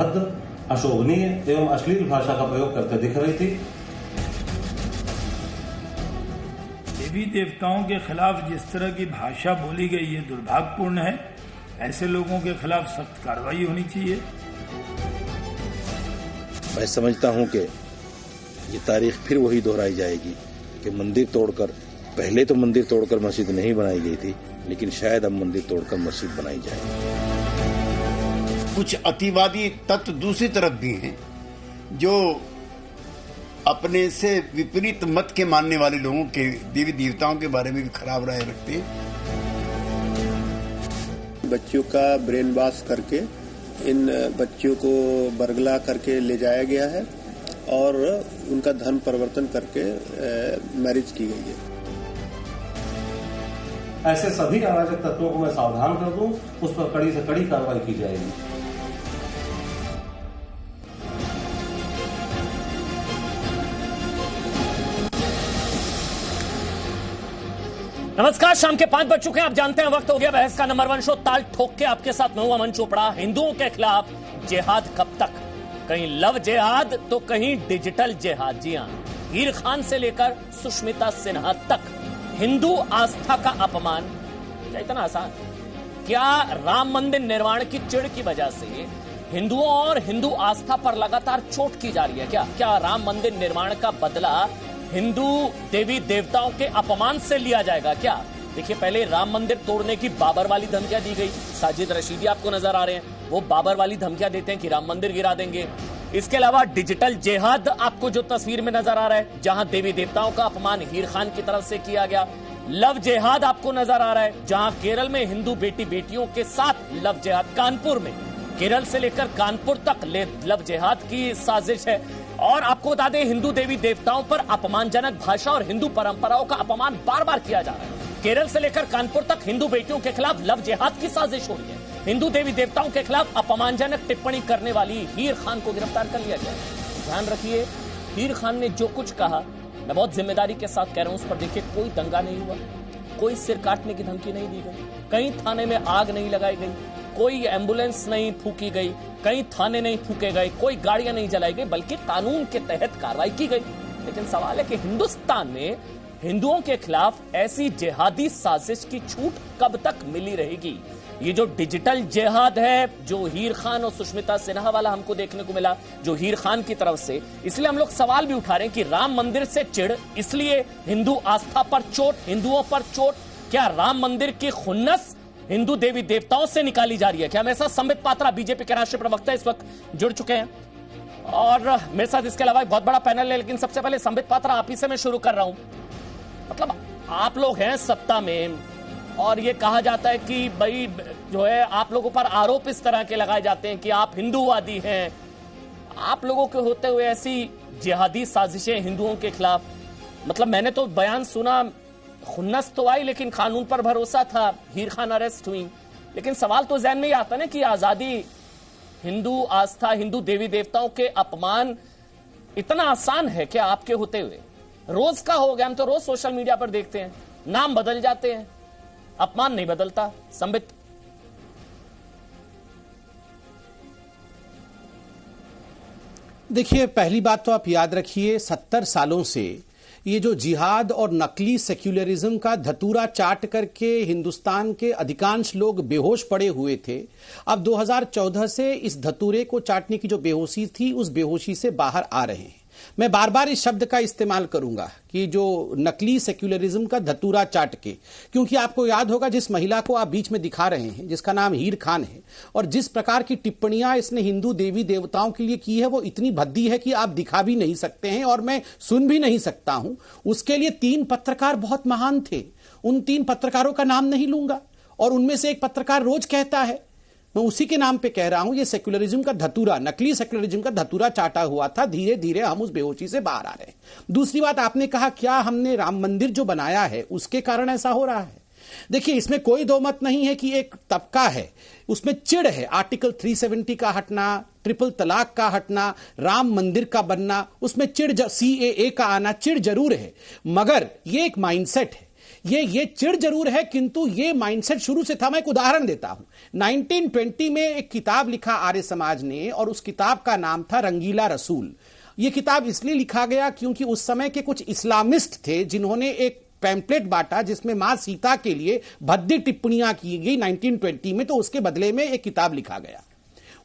अशोभनीय एवं अश्लील भाषा का प्रयोग करते दिख रही थी। देवी देवताओं के खिलाफ जिस तरह की भाषा बोली गई है दुर्भाग्यपूर्ण है। ऐसे लोगों के खिलाफ सख्त कार्रवाई होनी चाहिए। मैं समझता हूं कि ये तारीख फिर वही दोहराई जाएगी कि मंदिर तोड़कर, पहले तो मंदिर तोड़कर मस्जिद नहीं बनाई गई थी, लेकिन शायद अब मंदिर तोड़कर मस्जिद बनाई जाए। कुछ अतिवादी तत्व दूसरी तरफ भी हैं जो अपने से विपरीत मत के मानने वाले लोगों के देवी देवताओं के बारे में भी खराब राय रखते हैं। बच्चों का ब्रेन वॉश करके इन बच्चों को बरगला करके ले जाया गया है और उनका धन परिवर्तन करके मैरिज की गई है। ऐसे सभी अराजक तत्वों को मैं सावधान कर दूं, उस पर कड़ी से कड़ी कार्रवाई की जाएगी। नमस्कार, शाम के 5 बज चुके हैं। आप जानते हैं वक्त हो गया बहस का नंबर 1 शो ताल ठोक के आपके साथ मैं हूं अमन चोपड़ा। हिंदुओं के खिलाफ जिहाद कब तक? कहीं लव जिहाद तो कहीं डिजिटल जिहाद। जी हां, हीर खान से लेकर सुष्मिता सिन्हा तक हिंदू आस्था का अपमान। क्या इतना आसान? क्या राम मंदिर निर्माण की चिढ़ की वजह से हिंदुओं और हिंदू आस्था पर लगातार चोट की जा रही है? क्या राम मंदिर निर्माण का बदला हिंदू देवी देवताओं के अपमान से लिया जाएगा क्या? देखिए, पहले राम मंदिर तोड़ने की बाबर वाली धमकियां दी गई। साजिद रशीदी आपको नजर आ रहे हैं, वो बाबर वाली धमकियां देते हैं कि राम मंदिर गिरा देंगे। इसके अलावा डिजिटल जिहाद आपको जो तस्वीर में नजर आ रहा है, जहां देवी देवताओं का अपमान हीर खान की तरफ से किया गया। लव जिहाद आपको नजर आ रहा है, जहां केरल में हिंदू बेटी बेटियों के साथ लव जिहाद। कानपुर में, केरल से लेकर कानपुर तक लव जिहाद की साजिश है। और आपको बता दें, हिंदू देवी देवताओं पर अपमानजनक भाषा और हिंदू परंपराओं का अपमान बार बार किया जा रहा है। केरल से लेकर कानपुर तक हिंदू बेटियों के खिलाफ लव जिहाद की साजिश हो रही है। हिंदू देवी देवताओं के खिलाफ अपमानजनक टिप्पणी करने वाली हीर खान को गिरफ्तार कर लिया गया। ध्यान रखिए, हीर खान ने जो कुछ कहा, मैं बहुत जिम्मेदारी के साथ कह रहा हूं, उस पर देखिए कोई दंगा नहीं हुआ, कोई सिर काटने की धमकी नहीं दी गई, कहीं थाने में आग नहीं लगाई गई, कोई एम्बुलेंस नहीं फूकी गई, कहीं थाने नहीं फूके गए, कोई गाड़ियां नहीं जलाई गई, बल्कि कानून के तहत कार्रवाई की गई। लेकिन सवाल है कि हिंदुस्तान में हिंदुओं के खिलाफ ऐसी जिहादी साजिश की छूट कब तक मिली रहेगी? ये जो डिजिटल जिहाद है, जो हीर खान और सुष्मिता सिन्हा वाला हमको देखने को मिला, जो हीर खान की तरफ से, इसलिए हम लोग सवाल भी उठा रहे हैं कि राम मंदिर से चिढ़, इसलिए हिंदू आस्था पर चोट, हिंदुओं पर चोट। क्या राम मंदिर की खुन्नस हिंदू देवी देवताओं से निकाली जा रही है क्या? मेरे साथ संबित पात्रा, बीजेपी के राष्ट्रीय प्रवक्ता, इस वक्त जुड़ चुके हैं और मेरे साथ इसके अलावा एक बहुत बड़ा पैनल है। लेकिन सबसे पहले संबित पात्रा, आप ही से मैं शुरू कर रहा हूं। मतलब आप लोग हैं सत्ता में और ये कहा जाता है कि भाई जो है, आप लोगों पर आरोप इस तरह के लगाए जाते हैं कि आप हिंदूवादी हैं। आप लोगों के होते हुए ऐसी जिहादी साजिशें हिंदुओं के खिलाफ, मतलब मैंने तो बयान सुना, खुन्नस तो आई लेकिन कानून पर भरोसा था, हीर खान अरेस्ट हुई। लेकिन सवाल तो ज़हन में ही आता ना कि आजादी, हिंदू आस्था, हिंदू देवी देवताओं के अपमान इतना आसान है क्या आपके होते हुए? रोज का हो गया, हम तो रोज सोशल मीडिया पर देखते हैं, नाम बदल जाते हैं, अपमान नहीं बदलता। संबित, देखिए, पहली बात तो आप याद रखिए, 70 सालों से ये जो जिहाद और नकली सेक्युलरिज्म का धतूरा चाट करके हिंदुस्तान के अधिकांश लोग बेहोश पड़े हुए थे, अब 2014 से इस धतूरे को चाटने की जो बेहोशी थी, उस बेहोशी से बाहर आ रहे हैं। मैं बार बार इस शब्द का इस्तेमाल करूंगा कि जो नकली सेक्युलरिज्म का धतूरा चाट के, क्योंकि आपको याद होगा जिस महिला को आप बीच में दिखा रहे हैं, जिसका नाम हीर खान है, और जिस प्रकार की टिप्पणियां इसने हिंदू देवी देवताओं के लिए की है, वो इतनी भद्दी है कि आप दिखा भी नहीं सकते हैं और मैं सुन भी नहीं सकता हूं। उसके लिए 3 पत्रकार बहुत महान थे, उन 3 पत्रकारों का नाम नहीं लूंगा, और उनमें से एक पत्रकार रोज कहता है, मैं उसी के नाम पे कह रहा हूं, ये सेक्युलरिज्म का धतूरा, नकली सेक्युलरिज्म का धतूरा चाटा हुआ था। धीरे धीरे हम उस बेहोशी से बाहर आ रहे हैं। दूसरी बात, आपने कहा क्या हमने राम मंदिर जो बनाया है उसके कारण ऐसा हो रहा है? देखिए, इसमें कोई दो मत नहीं है कि एक तबका है, उसमें चिढ़ है। आर्टिकल 370 का हटना, ट्रिपल तलाक का हटना, राम मंदिर का बनना, उसमें चिढ़, CAA का आना, चिढ़ जरूर है, मगर ये एक माइंडसेट है। ये चिढ़ जरूर है, किंतु ये माइंडसेट शुरू से था। मैं एक उदाहरण देता हूं। 1920 में एक किताब लिखा आर्य समाज ने, और उस किताब का नाम था रंगीला रसूल। यह किताब इसलिए लिखा गया क्योंकि उस समय के कुछ इस्लामिस्ट थे जिन्होंने एक पैम्पलेट बांटा जिसमें मां सीता के लिए भद्दी टिप्पणियां की गई 1920 में, तो उसके बदले में एक किताब लिखा गया।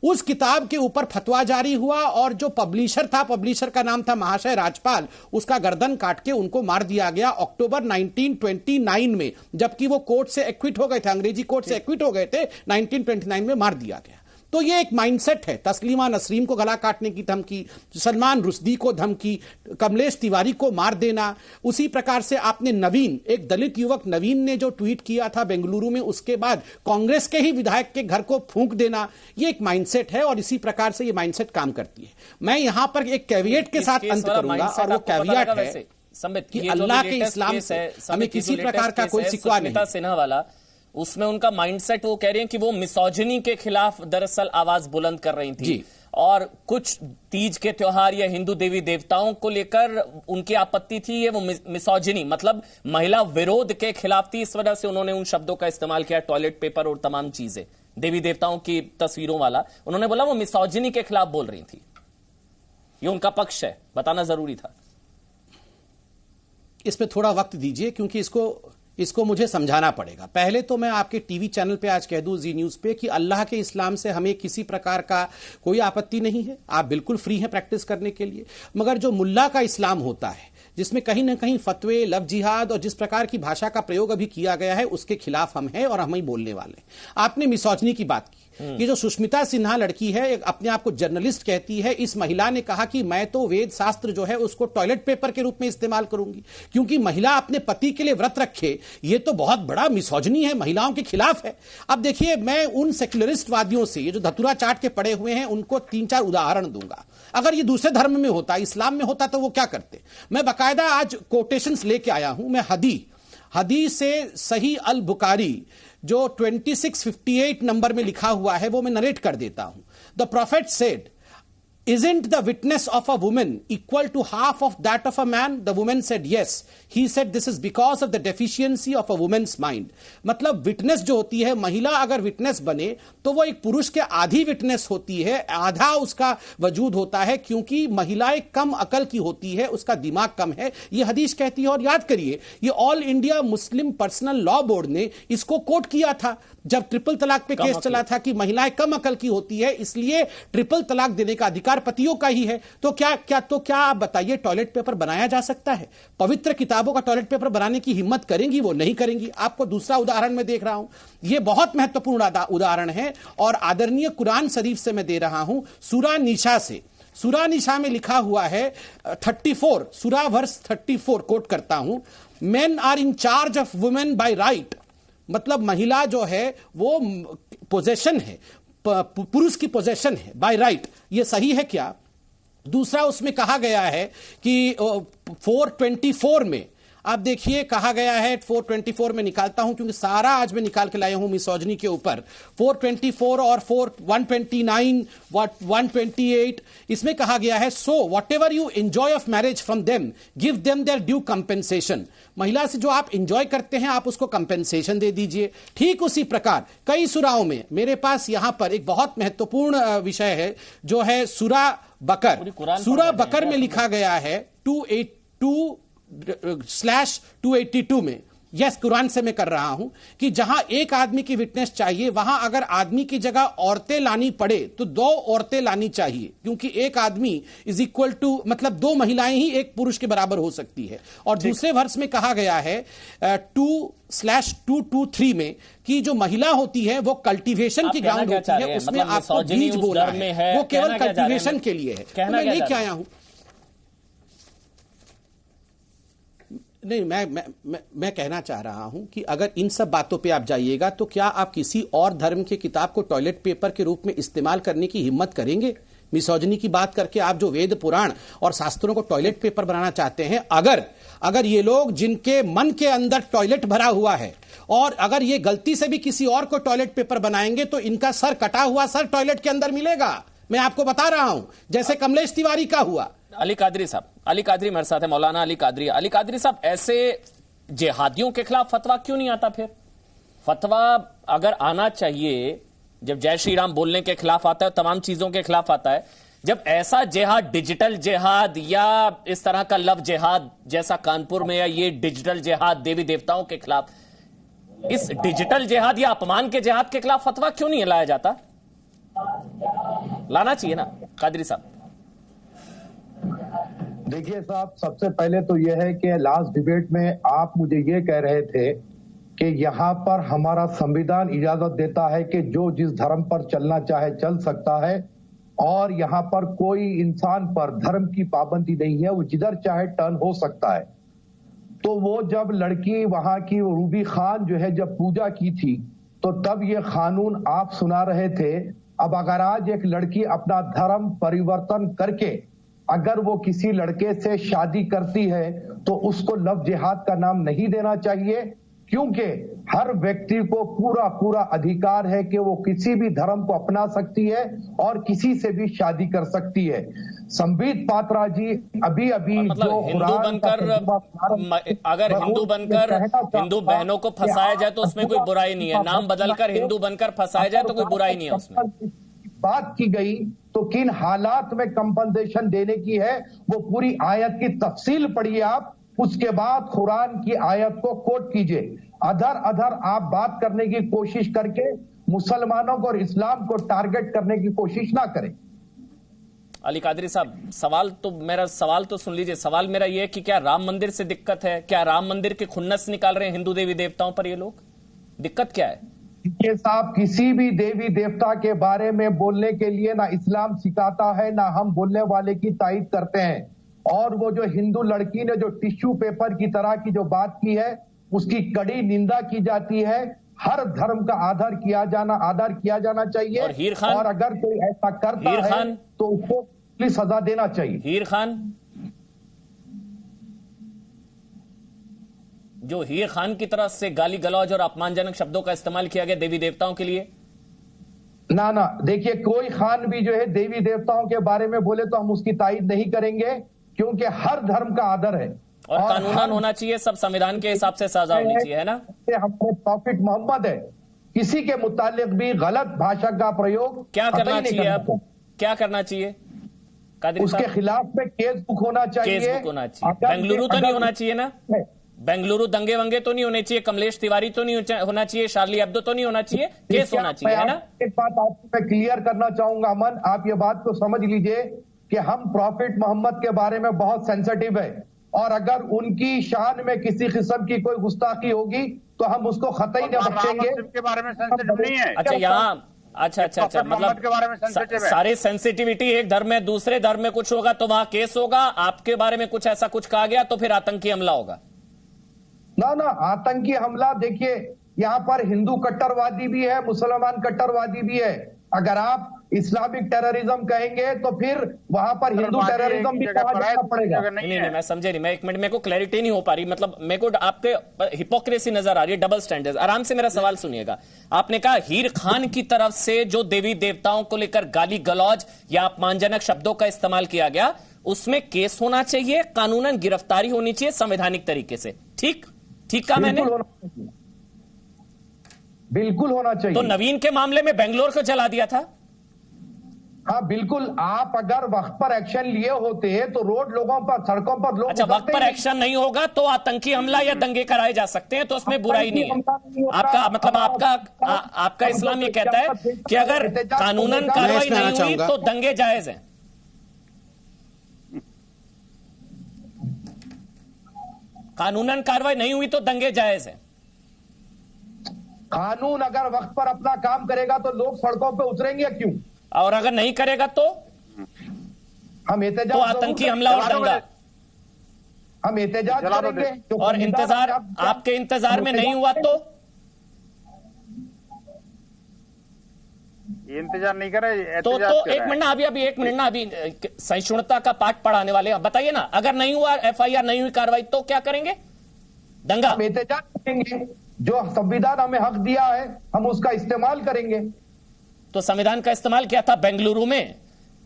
उस किताब के ऊपर फतवा जारी हुआ और जो पब्लिशर था, पब्लिशर का नाम था महाशय राजपाल, उसका गर्दन काट के उनको मार दिया गया अक्टूबर 1929 में, जबकि वो कोर्ट से एक्विट हो गए थे, अंग्रेजी कोर्ट से एक्विट हो गए थे। 1929 में मार दिया गया। तो ये एक माइंडसेट है। तस्लीमा नसरीन को गला काटने की धमकी, सलमान रुश्दी को धमकी, कमलेश तिवारी को मार देना। उसी प्रकार से आपने नवीन, एक दलित युवक नवीन ने जो ट्वीट किया था बेंगलुरु में, उसके बाद कांग्रेस के ही विधायक के घर को फूंक देना, ये एक माइंडसेट है और इसी प्रकार से ये माइंडसेट काम करती है। मैं यहां पर एक कैविएट के साथ अंत करूंगा और वो कैविएट है कि अल्लाह के इस्लाम से हमें किसी प्रकार का कोई शिकवा नहीं। सिन्हा वाला, उसमें उनका माइंडसेट, वो कह रहे हैं कि वो मिसोजिनी के खिलाफ दरअसल आवाज बुलंद कर रही थी और कुछ तीज के त्योहार या हिंदू देवी देवताओं को लेकर उनकी आपत्ति थी, ये वो मिसोजिनी मतलब महिला विरोध के खिलाफ थी। इस वजह से उन्होंने उन शब्दों का इस्तेमाल किया, टॉयलेट पेपर और तमाम चीजें, देवी देवताओं की तस्वीरों वाला। उन्होंने बोला वो मिसोजिनी के खिलाफ बोल रही थी। ये उनका पक्ष है, बताना जरूरी था। इस पे थोड़ा वक्त दीजिए क्योंकि इसको मुझे समझाना पड़ेगा। पहले तो मैं आपके टीवी चैनल पे आज कह दूं, जी न्यूज पे, कि अल्लाह के इस्लाम से हमें किसी प्रकार का कोई आपत्ति नहीं है। आप बिल्कुल फ्री हैं प्रैक्टिस करने के लिए। मगर जो मुल्ला का इस्लाम होता है, जिसमें कहीं ना कहीं फतवे, लव जिहाद और जिस प्रकार की भाषा का प्रयोग अभी किया गया है, उसके खिलाफ हम हैं और हम ही बोलने वाले। आपने मिसोजिनी की बात की। ये जो सुष्मिता सिन्हा लड़की है, अपने आप को जर्नलिस्ट कहती है, इस महिला ने कहा कि मैं तो वेद शास्त्र जो है उसको टॉयलेट पेपर के रूप में इस्तेमाल करूंगी, क्योंकि महिला अपने पति के लिए व्रत रखे, ये तो बहुत बड़ा मिसोजिनी है, महिलाओं के खिलाफ है। अब देखिए, मैं उन सेक्युलरिस्ट वादियों से, ये जो धतूरा चाट के पड़े हुए हैं, उनको 3-4 उदाहरण दूंगा। अगर ये दूसरे धर्म में होता, इस्लाम में होता, तो वो क्या करते। मैं बाकायदा आज कोटेशंस लेके आया हूं। मैं हदी से सही अल बुखारी जो 2658 नंबर में लिखा हुआ है वो मैं नरेट कर देता हूं। The prophet said, Isn't the witness of a woman equal to half of that of a man? The woman said yes. He said this is because of the deficiency of a woman's mind. मतलब witness जो होती है, महिला अगर witness बने तो वो एक पुरुष के आधी विटनेस होती है, आधा उसका वजूद होता है, क्योंकि महिलाएं कम अकल की होती है, उसका दिमाग कम है, ये हदीस कहती है। और याद करिए, ये all India Muslim personal law board ने इसको कोट किया था जब ट्रिपल तलाक पे केस चला था कि महिलाएं कम अकल की होती है, इसलिए ट्रिपल तलाक देने का अधिकार पतियों का ही है। तो क्या आप बताइए, टॉयलेट पेपर बनाया जा सकता है? पवित्र किताबों का टॉयलेट पेपर बनाने की हिम्मत करेंगी? वो नहीं करेंगी। आपको दूसरा उदाहरण मैं देख रहा हूं, यह बहुत महत्वपूर्ण उदाहरण है और आदरणीय कुरान शरीफ से मैं दे रहा हूं, सूरा निशा से। सूरा निशा में लिखा हुआ है 34, सूरा वर्स 34 कोट करता हूं, men are in charge of women by right. मतलब महिला जो है वो पोजेशन है, पुरुष की पोजेशन है बाय राइट। ये सही है क्या? दूसरा उसमें कहा गया है कि 424 में, आप देखिए कहा गया है, 424 में निकालता हूं क्योंकि सारा आज मैं निकाल के लाया हूं मिसोजिनी के ऊपर। 424 और 129, 128, इसमें कहा गया है, so what ever you enjoy of marriage from them give them there due compensation. महिला से जो आप एंजॉय करते हैं आप उसको कंपेंसेशन दे दीजिए। ठीक उसी प्रकार कई सूराओं में, मेरे पास यहां पर एक बहुत महत्वपूर्ण विषय है जो है सूरा बकर। सूरा बकर में लिखा गया है 282/282 में, यस कुरान से मैं कर रहा हूं, कि जहां एक आदमी की विटनेस चाहिए वहां अगर आदमी की जगह औरतें लानी पड़े तो 2 औरतें लानी चाहिए, क्योंकि एक आदमी इज इक्वल टू, मतलब 2 महिलाएं ही एक पुरुष के बराबर हो सकती है। और दूसरे वर्ष में कहा गया है 2/223 में कि जो महिला होती है वो कल्टीवेशन की ग्राउंड होती है, उसमें आपको बीज बोला है, वो केवल कल्टीवेशन के लिए है। मैं लेके आया हूं, नहीं, मैं कहना चाह रहा हूं कि अगर इन सब बातों पे आप जाइएगा तो क्या आप किसी और धर्म की किताब को टॉयलेट पेपर के रूप में इस्तेमाल करने की हिम्मत करेंगे? मिसोजिनी की बात करके आप जो वेद पुराण और शास्त्रों को टॉयलेट पेपर बनाना चाहते हैं, अगर ये लोग जिनके मन के अंदर टॉयलेट भरा हुआ है और अगर ये गलती से भी किसी और को टॉयलेट पेपर बनाएंगे तो इनका सर कटा हुआ सर टॉयलेट के अंदर मिलेगा। मैं आपको बता रहा हूं, जैसे कमलेश तिवारी का हुआ। अली कादरी साहब, अली कादरी मेरे साथ है, मौलाना अली कादरी। अली कादरी साहब, ऐसे जिहादियों के खिलाफ फतवा क्यों नहीं आता? फिर फतवा अगर आना चाहिए, जब जय श्री राम बोलने के खिलाफ आता है, तमाम चीजों के खिलाफ आता है, जब ऐसा जिहाद, डिजिटल जिहाद या इस तरह का लव जिहाद जैसा कानपुर में, या ये डिजिटल जिहाद देवी देवताओं के खिलाफ, इस डिजिटल जिहाद या अपमान के जिहाद के खिलाफ फतवा क्यों नहीं लाया जाता? लाना चाहिए ना कादरी साहब। देखिए साहब, सबसे पहले तो यह है कि लास्ट डिबेट में आप मुझे ये कह रहे थे कि यहाँ पर हमारा संविधान इजाजत देता है कि जो जिस धर्म पर चलना चाहे चल सकता है, और यहाँ पर कोई इंसान पर धर्म की पाबंदी नहीं है, वो जिधर चाहे टर्न हो सकता है। तो वो जब लड़की वहां की रूबी खान जो है जब पूजा की थी, तो तब ये कानून आप सुना रहे थे। अब अगर आज एक लड़की अपना धर्म परिवर्तन करके अगर वो किसी लड़के से शादी करती है, तो उसको लव जिहाद का नाम नहीं देना चाहिए, क्योंकि हर व्यक्ति को पूरा पूरा अधिकार है कि वो किसी भी धर्म को अपना सकती है और किसी से भी शादी कर सकती है। संबित पात्रा जी अभी मतलब जो हिंदू बनकर, अगर हिंदू बनकर हिंदू बहनों को फंसाया जाए तो उसमें कोई बुराई नहीं है, नाम बदलकर हिंदू बनकर फंसाया जाए तो कोई बुराई नहीं है उसमें। बात की गई तो किन हालात में कंपनसेशन देने की है, वो पूरी आयत की तफसील पढ़िए आप, उसके बाद कुरान की आयत को कोट कीजिए। अधर अधर आप बात करने की कोशिश करके मुसलमानों को और इस्लाम को टारगेट करने की कोशिश ना करें। अली कादरी साहब, मेरा सवाल तो सुन लीजिए। सवाल मेरा यह है कि क्या राम मंदिर से दिक्कत है? क्या राम मंदिर के खुन्नस निकाल रहे हैं हिंदू देवी देवताओं पर ये लोग? दिक्कत क्या है? देखिए साहब, किसी भी देवी देवता के बारे में बोलने के लिए ना इस्लाम सिखाता है, ना हम बोलने वाले की तायीद करते हैं। और वो जो हिंदू लड़की ने जो टिश्यू पेपर की तरह की जो बात की है, उसकी कड़ी निंदा की जाती है। हर धर्म का आदर किया जाना चाहिए। और हीर खान, और अगर कोई ऐसा करता है तो उसको पुलिस सजा देना चाहिए। हीर खान, जो हीर खान की तरफ से गाली गलौज और अपमानजनक शब्दों का इस्तेमाल किया गया देवी देवताओं के लिए, ना देखिए, कोई खान भी जो है देवी देवताओं के बारे में बोले तो हम उसकी तायीद नहीं करेंगे, क्योंकि हर धर्म का आदर है और कानूनन होना चाहिए, सब संविधान के हिसाब से सजा होनी चाहिए, है ना? हमारे प्रॉफिट मोहम्मद है, किसी के मुतालिक भी गलत भाषा का प्रयोग क्या करना चाहिए? अब क्या करना चाहिए? उसके खिलाफ में केस बुक होना चाहिए। केस बुक होना चाहिए। बेंगलुरु तो नहीं होना चाहिए ना? बेंगलुरु दंगे वंगे तो नहीं होने चाहिए, कमलेश तिवारी तो नहीं होना चाहिए, शार्ली एब्दो तो नहीं होना चाहिए, केस होना चाहिए, है ना? एक बात आपको मैं क्लियर करना चाहूंगा अमन, आप ये बात को समझ लीजिए कि हम प्रॉफिट मोहम्मद के बारे में बहुत सेंसिटिव है, और अगर उनकी शान में किसी किस्म की कोई गुस्ताखी होगी तो हम उसको खतई न बख्शेंगे। के बारे में सेंसिटिव नहीं है। अच्छा, यहाँ अच्छा, मतलब के बारे में सेंसिटिव है। सारे सेंसिटिविटी एक धर्म में, दूसरे धर्म में कुछ होगा तो वहां केस होगा, आपके बारे में कुछ ऐसा कुछ कहा गया तो फिर आतंकी हमला होगा। ना आतंकी हमला, देखिए यहाँ पर हिंदू कट्टरवादी भी है, मुसलमान कट्टरवादी भी है। अगर आप इस्लामिक टेररिज्म कहेंगे तो फिर वहां पर हिंदू टेररिज्म भी कहा जाना पड़ेगा। नहीं, मैं समझे नहीं, मैं एक मिनट, मेरे को क्लैरिटी नहीं हो पा रही, मतलब मेरे को आपके हिपोक्रेसी नजर आ रही है, डबल स्टैंडर्ड। आराम से मेरा सवाल सुनिएगा। आपने कहा हीर खान की तरफ से जो देवी देवताओं को लेकर गाली गलौज या अपमानजनक शब्दों का इस्तेमाल किया गया, उसमें केस होना चाहिए, कानूनन गिरफ्तारी होनी चाहिए संवैधानिक तरीके से। ठीक कहा मैंने? बिल्कुल होना चाहिए। तो नवीन के मामले में बेंगलोर को जला दिया था। हाँ बिल्कुल, आप अगर वक्त पर एक्शन लिए होते तो रोड लोगों पर, सड़कों पर लोग, अच्छा, वक्त पर एक्शन नहीं होगा तो आतंकी हमला या दंगे कराए जा सकते हैं, तो उसमें बुराई नहीं है। आपका मतलब आपका इस्लाम ये कहता है कि अगर कानूनन कार्रवाई नहीं हुई तो दंगे जायज हैं। कानूनन कार्रवाई नहीं हुई तो दंगे जायज हैं। कानून अगर वक्त पर अपना काम करेगा तो लोग सड़कों पे उतरेंगे क्यों? और अगर नहीं करेगा तो हम एहतजाज, तो आतंकी हमला और दंगा, हम एहतजाज करेंगे। और इंतजार, आपके इंतजार में नहीं हुआ तो इंतजार नहीं करे तो एक मिनट ना, अभी एक मिनट ना, अभी सहिष्णुता का पाठ पढ़ाने वाले बताइए ना, अगर नहीं हुआ एफआईआर, नहीं हुई कार्रवाई तो क्या करेंगे? दंगा। हम एहतजाज करेंगे, जो संविधान हमें हक दिया है हम उसका इस्तेमाल करेंगे। तो संविधान का इस्तेमाल किया था बेंगलुरु में,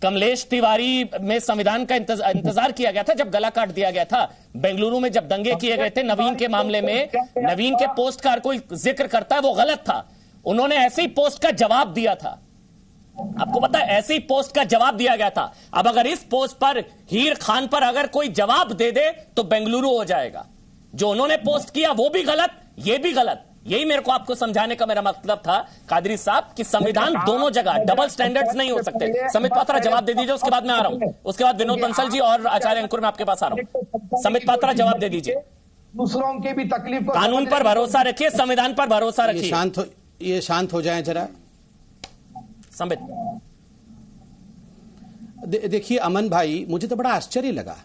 कमलेश तिवारी में संविधान का इंतजार किया गया था जब गला काट दिया गया था। बेंगलुरु में जब दंगे किए गए थे नवीन के मामले में, नवीन के पोस्ट का कोई जिक्र करता है वो गलत था। उन्होंने ऐसे ही पोस्ट का जवाब दिया था, आपको पता है, ऐसे ही पोस्ट का जवाब दिया गया था। अब अगर इस पोस्ट पर हीर खान पर अगर कोई जवाब दे दे तो बेंगलुरु हो जाएगा। जो उन्होंने पोस्ट किया वो भी गलत, ये भी गलत। यही मेरे को आपको समझाने का मेरा मतलब था कादरी साहब कि संविधान दोनों जगह, डबल स्टैंडर्ड्स नहीं हो सकते। संबित पात्रा जवाब दे दीजिए, उसके बाद मैं आ रहा हूं, उसके बाद विनोद बंसल जी और आचार्य अंकुर मैं आपके पास आ रहा हूं। संबित पात्रा जवाब दे दीजिए। दूसरों की भी तकलीफ को कानून पर भरोसा रखिए, संविधान पर भरोसा रखिए। ये शांत हो जाएं जरा। संबित देखिए अमन भाई, मुझे तो बड़ा आश्चर्य लगा।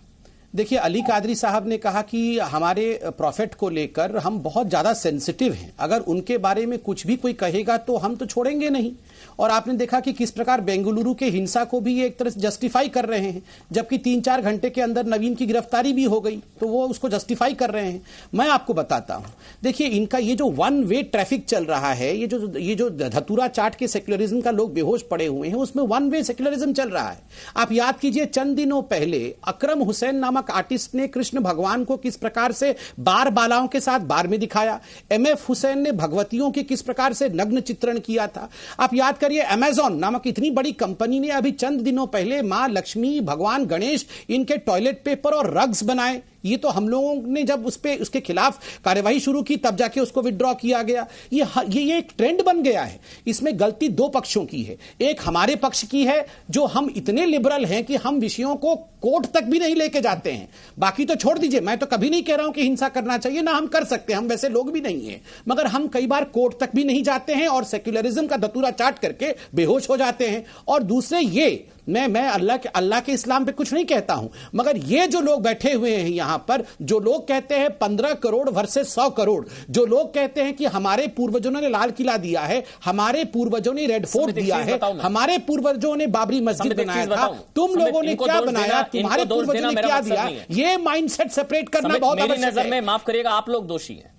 देखिए अली कादरी साहब ने कहा कि हमारे प्रॉफिट को लेकर हम बहुत ज्यादा सेंसिटिव हैं, अगर उनके बारे में कुछ भी कोई कहेगा तो हम तो छोड़ेंगे नहीं। और आपने देखा कि किस प्रकार बेंगलुरु के हिंसा को भी ये एक तरह से जस्टिफाई कर रहे हैं, जबकि 3-4 घंटे के अंदर नवीन की गिरफ्तारी भी हो गई तो वो उसको जस्टिफाई कर रहे हैं। मैं आपको बताता हूं, देखिए इनका ये जो वन वे ट्रैफिक चल रहा है, ये जो धतूरा चाट के सेक्युलरिज्म का लोग बेहोश पड़े हुए हैं, उसमें वन वे सेक्युलरिज्म चल रहा है। आप याद कीजिए चंद दिनों पहले अकरम हुसैन नामक आर्टिस्ट ने कृष्ण भगवान को किस प्रकार से बार बालाओं के साथ बार में दिखाया, MF हुसैन ने भगवतियों के किस प्रकार से नग्न चित्रण किया था। आप याद करिए अमेज़न नामक इतनी बड़ी कंपनी ने अभी चंद दिनों पहले मां लक्ष्मी, भगवान गणेश, इनके टॉयलेट पेपर और रग्स बनाए। ये तो हम लोगों ने जब उसके खिलाफ कार्यवाही शुरू की तब जाके उसको विड्रॉ किया गया। ये एक ट्रेंड बन गया है। इसमें गलती दो पक्षों की है, एक हमारे पक्ष की है जो हम इतने लिबरल हैं कि हम विषयों को कोर्ट तक भी नहीं लेके जाते हैं। बाकी तो छोड़ दीजिए, मैं तो कभी नहीं कह रहा हूं कि हिंसा करना चाहिए, ना हम कर सकते हैं, हम वैसे लोग भी नहीं हैं, मगर हम कई बार कोर्ट तक भी नहीं जाते हैं और सेक्युलरिज्म का धतूरा चाट करके बेहोश हो जाते हैं। और दूसरे ये मैं अल्लाह के इस्लाम पे कुछ नहीं कहता हूं, मगर ये जो लोग बैठे हुए हैं यहां पर, जो लोग कहते हैं 15 करोड़ वर्सेस 100 करोड़, जो लोग कहते हैं कि हमारे पूर्वजों ने लाल किला दिया है, हमारे पूर्वजों ने रेड फोर्ट दिया है, हमारे पूर्वजों ने बाबरी मस्जिद बनाया था, तुम लोगों ने क्या बनाया, तुम्हारे पूर्वजों ने क्या दिया, ये माइंडसेट सेपरेट करना बहुत आवश्यक है। माफ करिएगा, आप लोग दोषी हैं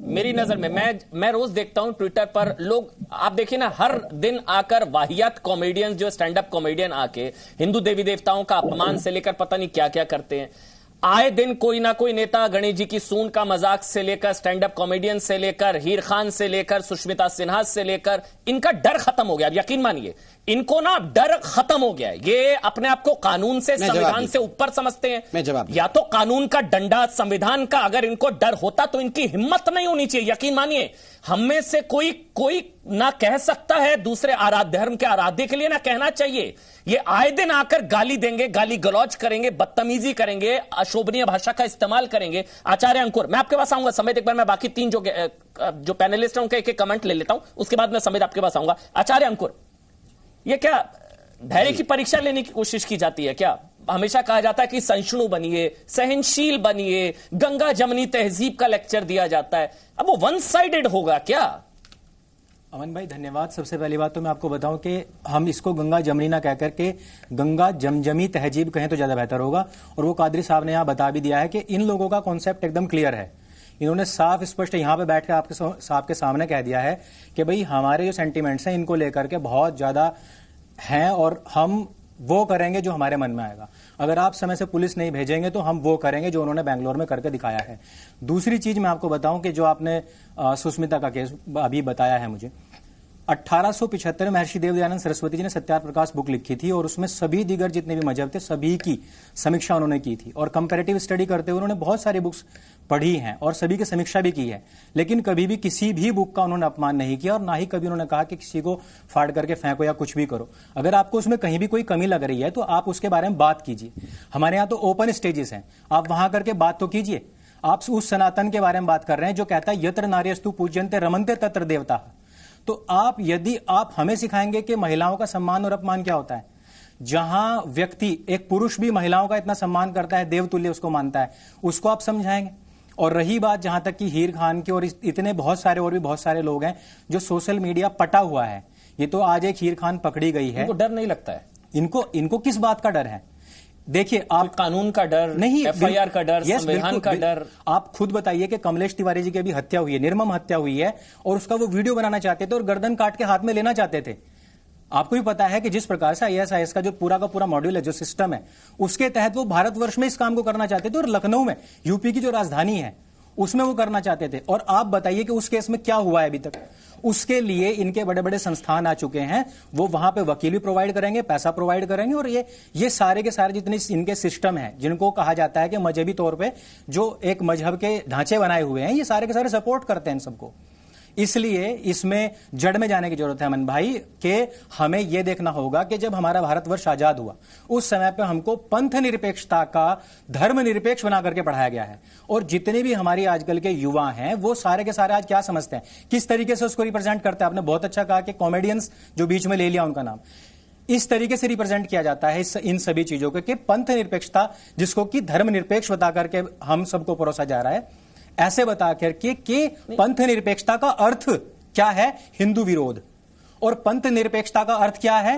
मेरी नजर में। मैं रोज देखता हूं ट्विटर पर लोग, आप देखिए ना, हर दिन आकर वाहियात कॉमेडियन, जो स्टैंड अप कॉमेडियन आके हिंदू देवी देवताओं का अपमान से लेकर पता नहीं क्या क्या करते हैं। आए दिन कोई ना कोई नेता गणेश जी की सूंड का मजाक से लेकर, स्टैंड अप कॉमेडियन से लेकर, हीर खान से लेकर, सुष्मिता सिन्हा से लेकर, इनका डर खत्म हो गया। अब यकीन मानिए इनको ना डर खत्म हो गया है। ये अपने आप को कानून से, संविधान से ऊपर समझते हैं। या तो कानून का डंडा, संविधान का अगर इनको डर होता तो इनकी हिम्मत नहीं होनी चाहिए। यकीन मानिए हम में से कोई ना कह सकता है दूसरे आराध्य धर्म के आराध्य के लिए, ना कहना चाहिए। ये आए दिन आकर गाली देंगे, गाली गलौज करेंगे, बदतमीजी करेंगे, अशोभनीय भाषा का इस्तेमाल करेंगे। आचार्य अंकुर, मैं आपके पास आऊंगा। समेत एक बार मैं बाकी 3 जो पैनलिस्ट हैं उनके एक कमेंट ले लेता हूं, उसके बाद मैं समेत आपके पास आऊंगा। आचार्य अंकुर, ये क्या धैर्य की परीक्षा लेने की कोशिश की जाती है क्या? हमेशा कहा जाता है कि सहिष्णु बनिए, सहनशील बनिए, गंगा जमनी तहजीब का लेक्चर दिया जाता है। अब वो वन साइडेड होगा क्या? अमन भाई धन्यवाद। सबसे पहली बात तो मैं आपको बताऊं कि हम इसको गंगा जमनी ना कहकर के गंगा जमजमी तहजीब कहें तो ज्यादा बेहतर होगा। और वो कादरी साहब ने यहां बता भी दिया है कि इन लोगों का कॉन्सेप्ट एकदम क्लियर है। इन्होंने साफ स्पष्ट यहां पे बैठ के आपके सामने कह दिया है कि भाई हमारे जो सेंटिमेंट्स हैं इनको लेकर के बहुत ज्यादा हैं और हम वो करेंगे जो हमारे मन में आएगा। अगर आप समय से पुलिस नहीं भेजेंगे तो हम वो करेंगे जो उन्होंने बेंगलोर में करके दिखाया है। दूसरी चीज मैं आपको बताऊं कि जो आपने सुष्मिता का केस अभी बताया है, मुझे 1875 में महर्षि देवदयानंद सरस्वती जी ने सत्यार्थ प्रकाश बुक लिखी थी और उसमें सभी दीगर जितने भी मजहब थे सभी की समीक्षा उन्होंने की थी। और कंपैरेटिव स्टडी करते हुए उन्होंने बहुत सारी बुक्स पढ़ी हैं और सभी की समीक्षा भी की है, लेकिन कभी भी किसी भी बुक का उन्होंने अपमान नहीं किया और ना ही कभी उन्होंने कहा कि किसी को फाड़ करके फेंको या कुछ भी करो। अगर आपको उसमें कहीं भी कोई कमी लग रही है तो आप उसके बारे में बात कीजिए। हमारे यहाँ तो ओपन स्टेजेस हैं, आप वहां करके बात तो कीजिए। आप उस सनातन के बारे में बात कर रहे हैं जो कहता है यत्र नार्यस्तु पूज्यन्ते रमन्ते तत्र देवता। तो यदि आप हमें सिखाएंगे कि महिलाओं का सम्मान और अपमान क्या होता है, जहां व्यक्ति, एक पुरुष भी महिलाओं का इतना सम्मान करता है, देवतुल्य उसको मानता है, उसको आप समझाएंगे। और रही बात जहां तक कि हीर खान की, और इतने बहुत सारे और भी बहुत सारे लोग हैं जो सोशल मीडिया पटा हुआ है। ये तो आज एक हीर खान पकड़ी गई है, इनको डर नहीं लगता है? इनको किस बात का डर है? देखिए, आप कानून का डर नहीं, FIR का डर, संविधान का डर। आप खुद बताइए कि कमलेश तिवारी जी की अभी हत्या हुई है, निर्मम हत्या हुई है, और उसका वो वीडियो बनाना चाहते थे और गर्दन काट के हाथ में लेना चाहते थे। आपको भी पता है कि जिस प्रकार से ISIS का जो पूरा का पूरा मॉड्यूल है, जो सिस्टम है, उसके तहत वो भारतवर्ष में इस काम को करना चाहते थे और लखनऊ में, यूपी की जो राजधानी है, उसमें वो करना चाहते थे। और आप बताइए कि उस केस में क्या हुआ है अभी तक। उसके लिए इनके बड़े बड़े संस्थान आ चुके हैं, वो वहां पे वकील भी प्रोवाइड करेंगे, पैसा प्रोवाइड करेंगे, और ये सारे के सारे जितने इनके सिस्टम हैं, जिनको कहा जाता है कि मजहबी तौर पे जो एक मजहब के ढांचे बनाए हुए हैं, ये सारे के सारे सपोर्ट करते हैं इन सबको। इसलिए इसमें जड़ में जाने की जरूरत है अमन भाई, कि हमें यह देखना होगा कि जब हमारा भारतवर्ष आजाद हुआ उस समय पे हमको पंथ निरपेक्षता का धर्म निरपेक्ष बना करके पढ़ाया गया है। और जितने भी हमारी आजकल के युवा हैं वो सारे के सारे आज क्या समझते हैं, किस तरीके से उसको रिप्रेजेंट करते हैं। आपने बहुत अच्छा कहा कि कॉमेडियंस जो बीच में ले लिया उनका नाम, इस तरीके से रिप्रेजेंट किया जाता है इन सभी चीजों को कि पंथ निरपेक्षता, जिसको कि धर्म निरपेक्ष बता करके हम सबको परोसा जा रहा है, ऐसे बता करके कि पंथ निरपेक्षता का अर्थ क्या है, हिंदू विरोध। और पंथ निरपेक्षता का अर्थ क्या है,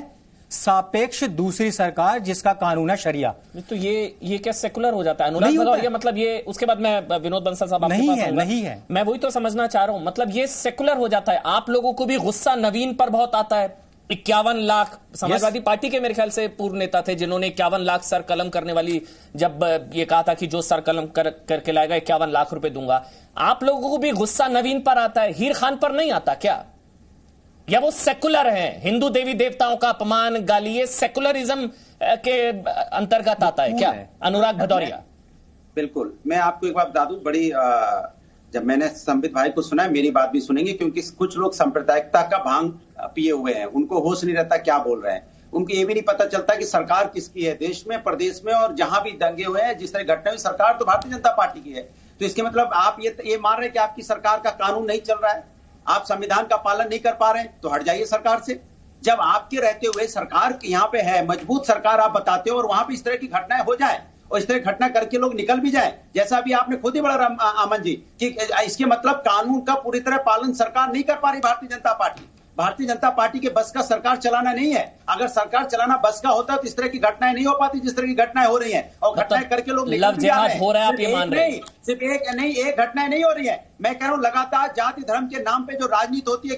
सापेक्ष दूसरी सरकार जिसका कानून है शरिया। तो ये क्या सेकुलर हो जाता है अनुराग भदौरिया? मतलब ये, उसके बाद मैं विनोद बंसल साहब आपके पास आऊंगा। नहीं है, मैं वही तो समझना चाह रहा हूं। मतलब ये सेकुलर हो जाता है। आप लोगों को भी गुस्सा नवीन पर बहुत आता है। 51 लाख समाजवादी पार्टी के मेरे ख्याल से पूर्व नेता थे जिन्होंने 51 लाख सर कलम करने वाली, जब ये कहा था कि जो सर कलम करके लाएगा 51 लाख रुपए दूंगा। आप लोगों को भी गुस्सा नवीन पर आता है, हीर खान पर नहीं आता क्या? या वो सेकुलर हैं, हिंदू देवी देवताओं का अपमान गाली, ये सेकुलरिज्म के अंतर्गत आता है क्या अनुराग भदौरिया? बिल्कुल। मैं आपको एक बात बता दूं, बड़ी जब मैंने संबित भाई को सुना, मेरी बात भी सुनेंगे, क्योंकि कुछ लोग सांप्रदायिकता का भांग पिए हुए हैं, उनको होश नहीं रहता क्या बोल रहे हैं। उनको ये भी नहीं पता चलता कि सरकार किसकी है, देश में, प्रदेश में, और जहां भी दंगे हुए हैं, जिस तरह घटना हुई, सरकार तो भारतीय जनता पार्टी की है। तो इसके मतलब आप ये मान रहे हैं कि आपकी सरकार का कानून नहीं चल रहा है, आप संविधान का पालन नहीं कर पा रहे हैं, तो हट जाइए सरकार से। जब आपके रहते हुए सरकार यहाँ पे है, मजबूत सरकार आप बताते हो, और वहां पे इस तरह की घटनाएं हो जाए और इस तरह घटना करके लोग निकल भी जाए, जैसा भी आपने खुद ही बोला अमन जी, कि इसके मतलब कानून का पूरी तरह पालन सरकार नहीं कर पा रही भारतीय जनता पार्टी। भारतीय जनता पार्टी के बस का सरकार चलाना नहीं है। अगर सरकार चलाना बस का होता तो इस तरह की घटनाएं नहीं हो पाती जिस तरह की घटनाएं हो रही हैं, और घटनाएं करके लोग लव जिहाद हो रहा है, आप ये मान रहे हैं? सिर्फ एक घटनाएं नहीं हो रही है। मैं कह रहा हूं लगातार जाति धर्म के नाम पे जो राजनीति होती है,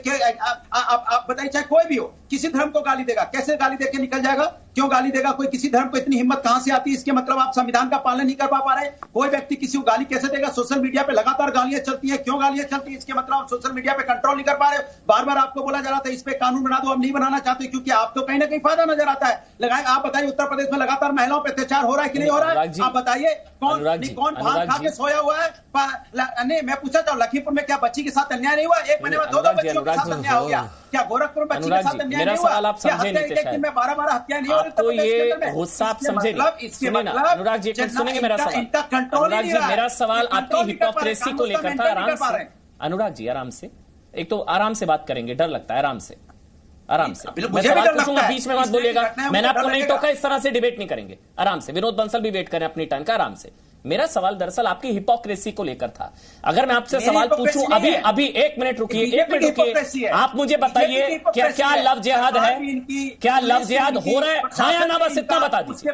आप बताइए, चाहे कोई भी हो, किसी धर्म को गाली देगा, कैसे गाली देके निकल जाएगा? क्यों गाली देगा कोई? किसी धर्म को इतनी हिम्मत कहां से आती है? इसके मतलब आप संविधान का पालन नहीं कर पा रहे। कोई व्यक्ति किसी को गाली कैसे देगा? सोशल मीडिया पे लगातार गालियां चलती है, क्यों गालियां चलती है? इसके मतलब आप सोशल मीडिया पे कंट्रोल नहीं कर पा रहे। बार बार आपको बोला जा रहा था इस पे कानून बना दो, हम नहीं बनाना चाहते क्योंकि आपको कहीं ना कहीं फायदा नजर आता है। लगाए आप बताइए, उत्तर प्रदेश में लगातार महिलाओं पर अत्याचार हो रहा है कि नहीं हो रहा है? आप बताइए, कौन भाग खा के सोया हुआ है? नहीं, मैं पूछा था लखीमपुर में क्या बच्ची के साथ अन्याय नहीं हुआ? एक महीने में 2 बच्चियों के साथ अन्याय हो गया क्या? गोरखपुर में बच्ची के साथ अन्याय नहीं हुआ? आप समझे नहीं थे शायद। 12 हत्या नहीं हो रही? तो ये गुस्सा आप समझे नहीं। सुनिए ना अनुराग जी, सुनेंगे मेरा सवाल। अनुराग जी, मेरा सवाल आपकी हिपोक्रेसी को लेकर था। आराम से अनुराग जी, आराम से, एक तो आराम से बात करेंगे, डर लगता है, आराम से मैं सवाल पूछूंगा, बीच में मत बोलिएगा। मैंने आपको नहीं टोका, इस तरह से डिबेट नहीं करेंगे। आराम से, विनोद बंसल भी वेट करें अपनी टर्न का, आराम से। मेरा सवाल दरअसल आपकी हिपोक्रेसी को लेकर था। अगर मैं आपसे सवाल पूछूं, अभी 1 मिनट रुकिए, 1 मिनट रुकिए, आप मुझे बताइए क्या लव जिहाद है? क्या लव जिहाद हो रहा है, हाँ या ना? बस इतना बता दीजिए,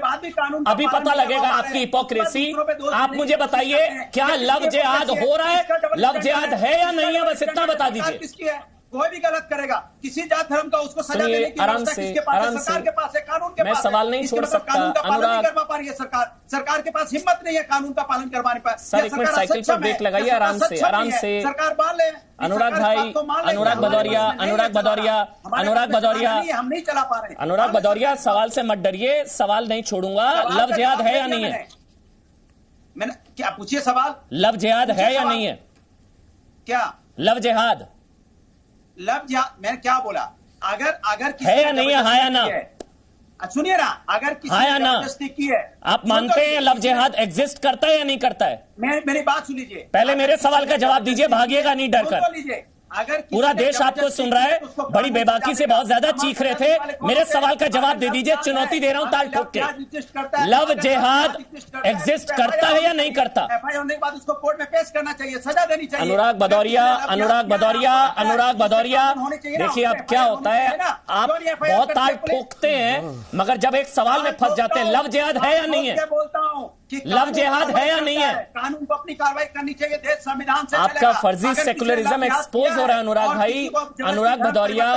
अभी पता लगेगा आपकी हिपोक्रेसी। आप मुझे बताइए, क्या लव जिहाद हो रहा है? लव जिहाद है या नहीं है? बस इतना बता दीजिए। कोई भी गलत करेगा, किसी जात धर्म का उसको सजा देने की आराम से, सरकार के पास है, कानून के पास है। मैं सवाल नहीं छोड़ सकता कानून का पालन नहीं कर पा रही है सरकार के पास हिम्मत नहीं है कानून का पालन करवाने पर। सर, एक मिनट साइकिल पर ब्रेक लगाइए, आराम से, आराम से। सरकार मान ले। अनुराग भाई, अनुराग भदौरिया, हम नहीं चला पा रहे। अनुराग भदौरिया, सवाल से मत डरिए, सवाल नहीं छोड़ूंगा। लव जिहाद है या नहीं है? मैंने क्या पूछिए सवाल? लव जिहाद है या नहीं है? क्या लव जिहाद? लव जिहाद मैंने क्या बोला? अगर किसी है या नहीं है, हाँ या ना? सुनिए ना, अगर किसी हाँ या ना? जबरदस्ती की है, आप मानते हैं लव जिहाद एग्जिस्ट करता है या नहीं करता है? मेरी बात सुन लीजिए, पहले मेरे सवाल का जवाब दीजिए, भागिएगा नहीं डर कर। अगर पूरा देश आपको सुन रहा है, बड़ी बेबाकी से बहुत ज्यादा चीख रहे थे। मेरे सवाल का जवाब दे दीजिए, चुनौती दे रहा हूं ताल ठोक के। लव जिहाद एग्जिस्ट करता है या नहीं करता? एफआईआर होने के बाद उसको कोर्ट में पेश करना चाहिए, सजा देनी चाहिए। अनुराग भदौरिया, देखिए अब क्या होता है, आप बहुत ताल ठोकते हैं, मगर जब एक सवाल में फंस जाते हैं, लव जिहाद है या नहीं है? बोलता हूँ लव जिहाद है या नहीं है? कानून को अपनी कार्रवाई करनी चाहिए, देश संविधान से आपका फर्जी सेकुलरिज्म एक्सपोज हो रहा है अनुराग भाई। अनुराग भदौरिया,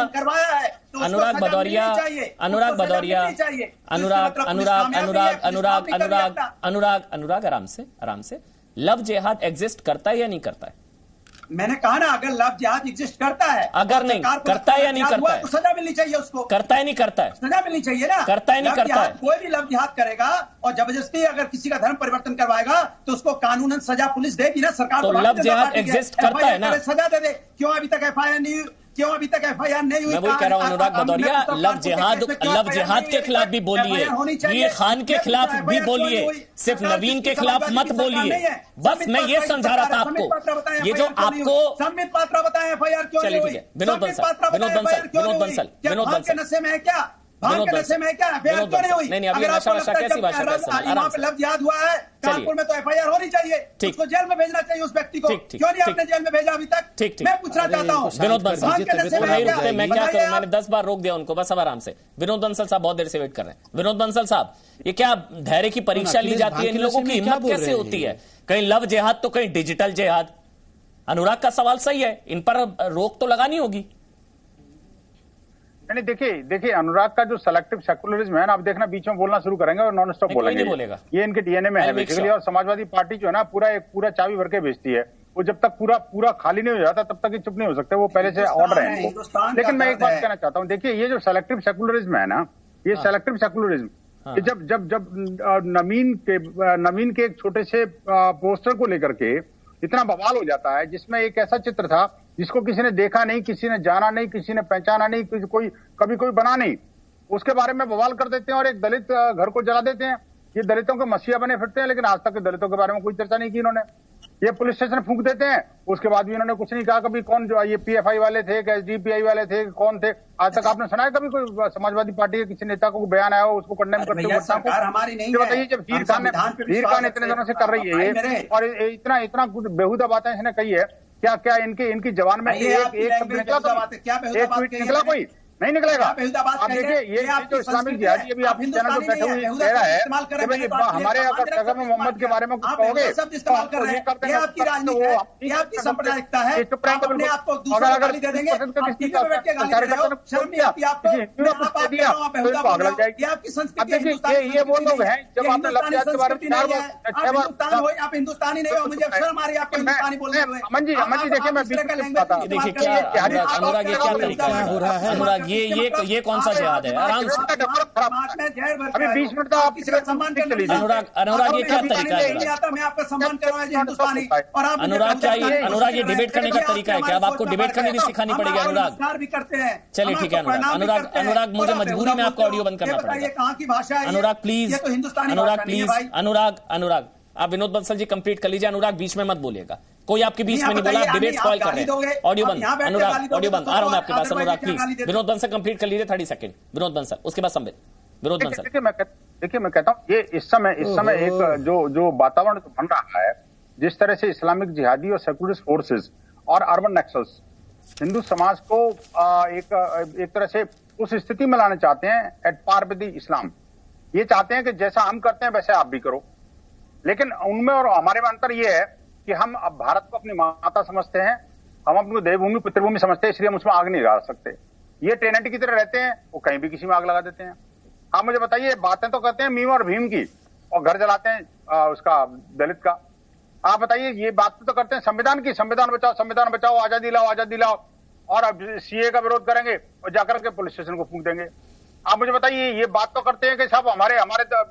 अनुराग भदौरिया, अनुराग भदौरिया, अनुराग अनुराग अनुराग अनुराग अनुराग अनुराग अनुराग आराम से लव जिहाद एग्जिस्ट करता है या नहीं करता है? मैंने कहा ना, अगर लव जिहाद एग्जिस्ट करता है, अगर नहीं करता है या नहीं करता है, तो सजा मिलनी चाहिए उसको। करता है नहीं करता है? सजा मिलनी चाहिए ना। करता है नहीं करता है? कोई भी लव जिहाद करेगा और जबरदस्ती अगर किसी का धर्म परिवर्तन करवाएगा तो उसको कानूनन सजा पुलिस देगी ना, सरकार। तो लव जिहाद एग्जिस्ट करता है ना? सजा दे दे। क्यों अभी तक एफआईआर नहीं हुई? क्यों अभी तक एफआईआर नहीं हुई? मैं वही कह रहा हूं अनुराग भदौरिया, लव जिहाद के खिलाफ भी बोलिए, मीर खान के खिलाफ भी बोलिए, सिर्फ नवीन के खिलाफ मत बोलिए। बस मैं ये समझा रहा था आपको, ये जो आपको संबित पात्रा बताएं एफआईआर क्यों नहीं हुई? चलिए ठीक है, विनोद बंसल नशे में है क्या? भांग के नशे में है क्या? एफआईआर क्यों नहीं हुई? नहीं, अभी नशा कैसी भाषा वहाँ पे लव जिहाद हुआ है, कानपुर में तो एफआईआर होनी चाहिए, उसको जेल में भेजना चाहिए उस व्यक्ति को। क्यों नहीं आपने जेल में भेजा अभी तक? ठीक, मैं पूछना चाहता हूँ। विनोद बंसल मैं क्या करूं, मैंने 10 बार रोक दिया उनको, बस अब आराम से। विनोद बंसल साहब बहुत देर से वेट कर रहे हैं। विनोद बंसल साहब, ये क्या धैर्य की परीक्षा ली जाती है? इन लोगों की हिम्मत कैसे होती है? कहीं लव जिहाद तो कहीं डिजिटल जिहाद। अनुराग का सवाल सही है, इन पर रोक तो लगानी होगी। नहीं, देखिए अनुराग का जो सेलेक्टिव सेकुलरिज्म है ना, आप देखना बीच में बोलना शुरू करेंगे और नॉन स्टॉप बोलेंगे। बोलेगा ये इनके डीएनए में है बेसिकली। और समाजवादी पार्टी जो है ना, पूरा चाबी भर के बेचती है। वो जब तक पूरा खाली नहीं हो जाता तब तक ये चुप नहीं हो सकते, वो पहले से ऑर्डर है इनको। लेकिन मैं एक बात कहना चाहता हूँ, देखिए ये जो सेलेक्टिव सेकुलरिज्म है ना, ये सेलेक्टिव सेकुलरिज्म जब नवीन के एक छोटे से पोस्टर को लेकर के इतना बवाल हो जाता है, जिसमें एक ऐसा चित्र था जिसको किसी ने देखा नहीं, किसी ने जाना नहीं, किसी ने पहचाना नहीं, कभी कोई बना नहीं, उसके बारे में बवाल कर देते हैं और एक दलित घर को जला देते हैं। ये दलितों के मसीहा बने फिरते हैं, लेकिन आज तक दलितों के बारे में कोई चर्चा नहीं की इन्होंने। ये पुलिस स्टेशन फूंक देते हैं, उसके बाद भी इन्होंने कुछ नहीं कहा। कभी कौन जो ये पीएफआई वाले थे, एसडीपीआई वाले थे, कौन थे? आज तक आपने सुना है कभी कोई समाजवादी पार्टी के किसी नेता को बयान आया हो उसको कंडेम करते हुए? बताइए, जब हीर खान इतने दिनों से कर रही है ये, और इतना कुछ बेहुदा बातें इसने कही है, क्या इनकी जवान में एक शब्द निकला? एक ट्वीट निकला? कोई नहीं निकलेगा। आप देखिए, ये जो इस्लामिक जिहादी अभी आप चैनल पर बैठे हुए कह रहा है कि भाई हमारे अगर पैगम्बर मोहम्मद के बारे में कुछ कहोगे तो आपको ये कर देंगे। आपकी सांप्रदायिकता है, अपने आप को दूसरा गाली दे देंगे, आपकी संस्कृति। ये वो लोग हैं जब आपने लव जिहाद के बारे में 4 बार आप हिंदुस्तानी नहीं हो, मुझे शर्म आ रही है आपको हिंदुस्तानी बोलते हुए। अमन जी देखिए, मैं देखिए क्या अनुराग, ये क्या तरीका हो रहा है? अनुराग ये कौन सा जिहाद है? आराम से अभी 20 मिनट का आप सम्मान अनुराग ये क्या तरीका है? मैं आपका सम्मान कर रहा हूँ हिंदुस्तानी। और आप अनुराग ये डिबेट करने का तरीका है क्या? अब आपको डिबेट करनी भी सिखानी पड़ेगी अनुराग। भी करते हैं। चलिए ठीक है अनुराग मुझे मजबूरी में आपको ऑडियो बंद करना पड़ेगा। कहाँ की भाषा है अनुराग प्लीज, ये तो हिंदुस्तानी अनुराग प्लीज, अनुराग आप विनोद बंसल जी कंप्लीट कर लीजिए। अनुराग बीच में मत बोलिएगा, कोई आपके बीच में नहीं बोला, आप डिबेट स्पॉइल कर रहे हैं। ऑडियो बंद अनुराग, ऑडियो बंद। आ रहा हूं मैं आपके पास अनुराग प्लीज। विनोद बंसल कंप्लीट कर लीजिए, 30 सेकंड विनोद बंसल, उसके बाद संबित। विनोद बंसल देखिए मैं कहता हूं, ये इस समय एक जो वातावरण बन रहा है, जिस तरह से इस्लामिक जिहादी और सेकुलरिस्ट फोर्सेस और अर्बन नक्सल्स हिंदू समाज को एक तरह से उस स्थिति में लाना चाहते हैं एट पार विद द इस्लाम। ये चाहते हैं कि जैसा हम करते हैं वैसे आप भी करो। लेकिन उनमें और हमारे में अंतर यह है कि हम अब भारत को अपनी माता समझते हैं, हम अपनी देवभूमि पितृभूमि समझते हैं, इसलिए हम उसमें आग नहीं लगा सकते। ये ट्रिनिटी की तरह रहते हैं, वो कहीं भी किसी में आग लगा देते हैं। आप मुझे बताइए, बातें तो करते हैं मीम और भीम की और घर जलाते हैं उसका दलित का। आप बताइए, ये बात तो करते हैं संविधान की, संविधान बचाओ, आजादी लाओ, और अब सीए का विरोध करेंगे और जाकर के पुलिस स्टेशन को फूंक देंगे। आप मुझे बताइए, ये बात तो करते हैं कि साहब हमारे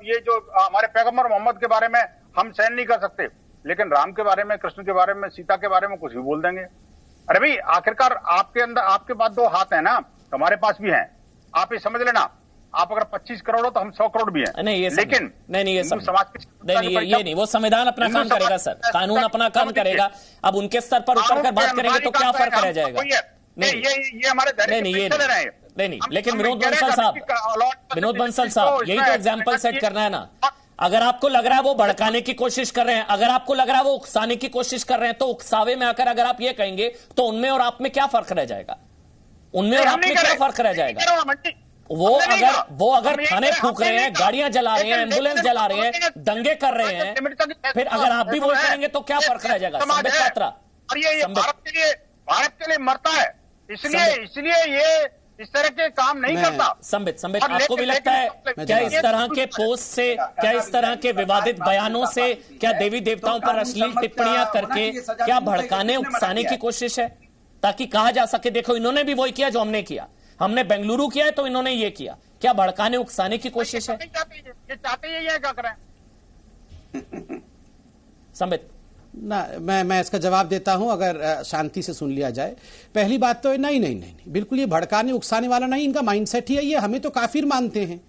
ये जो हमारे पैगम्बर मोहम्मद के बारे में हम सहन नहीं कर सकते, लेकिन राम के बारे में, कृष्ण के बारे में, सीता के बारे में कुछ भी बोल देंगे। अरे भाई, आखिरकार आपके अंदर आपके पास 2 हाथ है ना, हमारे पास भी हैं। आप ये समझ लेना, आप अगर 25 करोड़ हो तो हम 100 करोड़ भी हैं। नहीं ये लेकिन नहीं समाज ये नहीं, वो संविधान अपना काम करेगा सर, कानून अपना काम करेगा। अब उनके स्तर पर उतर कर बात करेंगे तो क्या फर्क रह जाएगा? ये हमारे नहीं, लेकिन विनोद बंसल साहब यही तो एग्जाम्पल सेट करना है ना। अगर आपको लग रहा है वो भड़काने की कोशिश कर रहे हैं, अगर आपको लग रहा है वो उकसाने की कोशिश कर रहे हैं, तो उकसावे में आकर अगर आप ये कहेंगे तो उनमें और आप में क्या फर्क रह जाएगा? उनमें और आप में क्या फर्क रह जाएगा? वो अगर थाने फूंक रहे हैं, गाड़ियां जला रहे हैं, एम्बुलेंस जला रहे हैं, दंगे कर रहे हैं, फिर अगर आप भी वो करेंगे तो क्या फर्क रह जाएगा? संबित पात्रा, और ये भारत के लिए मरता है, इसलिए ये इस तरह के काम नहीं करता। संबित, आपको भी लगता है क्या इस तरह के पोस्ट से, क्या इस तरह के विवादित बयानों से, क्या देवी देवताओं पर अश्लील टिप्पणियां करके क्या भड़काने उकसाने की कोशिश है, ताकि कहा जा सके देखो इन्होंने भी वही किया जो हमने किया, हमने बेंगलुरु किया है तो इन्होंने ये किया? क्या भड़काने उकसाने की कोशिश है? ये चाहते ही क्या करें? संबित ना, मैं इसका जवाब देता हूं, अगर शांति से सुन लिया जाए। पहली बात तो नहीं, बिल्कुल ये भड़काने उकसाने वाला नहीं, इनका माइंडसेट ही है ये हमें तो काफिर मानते हैं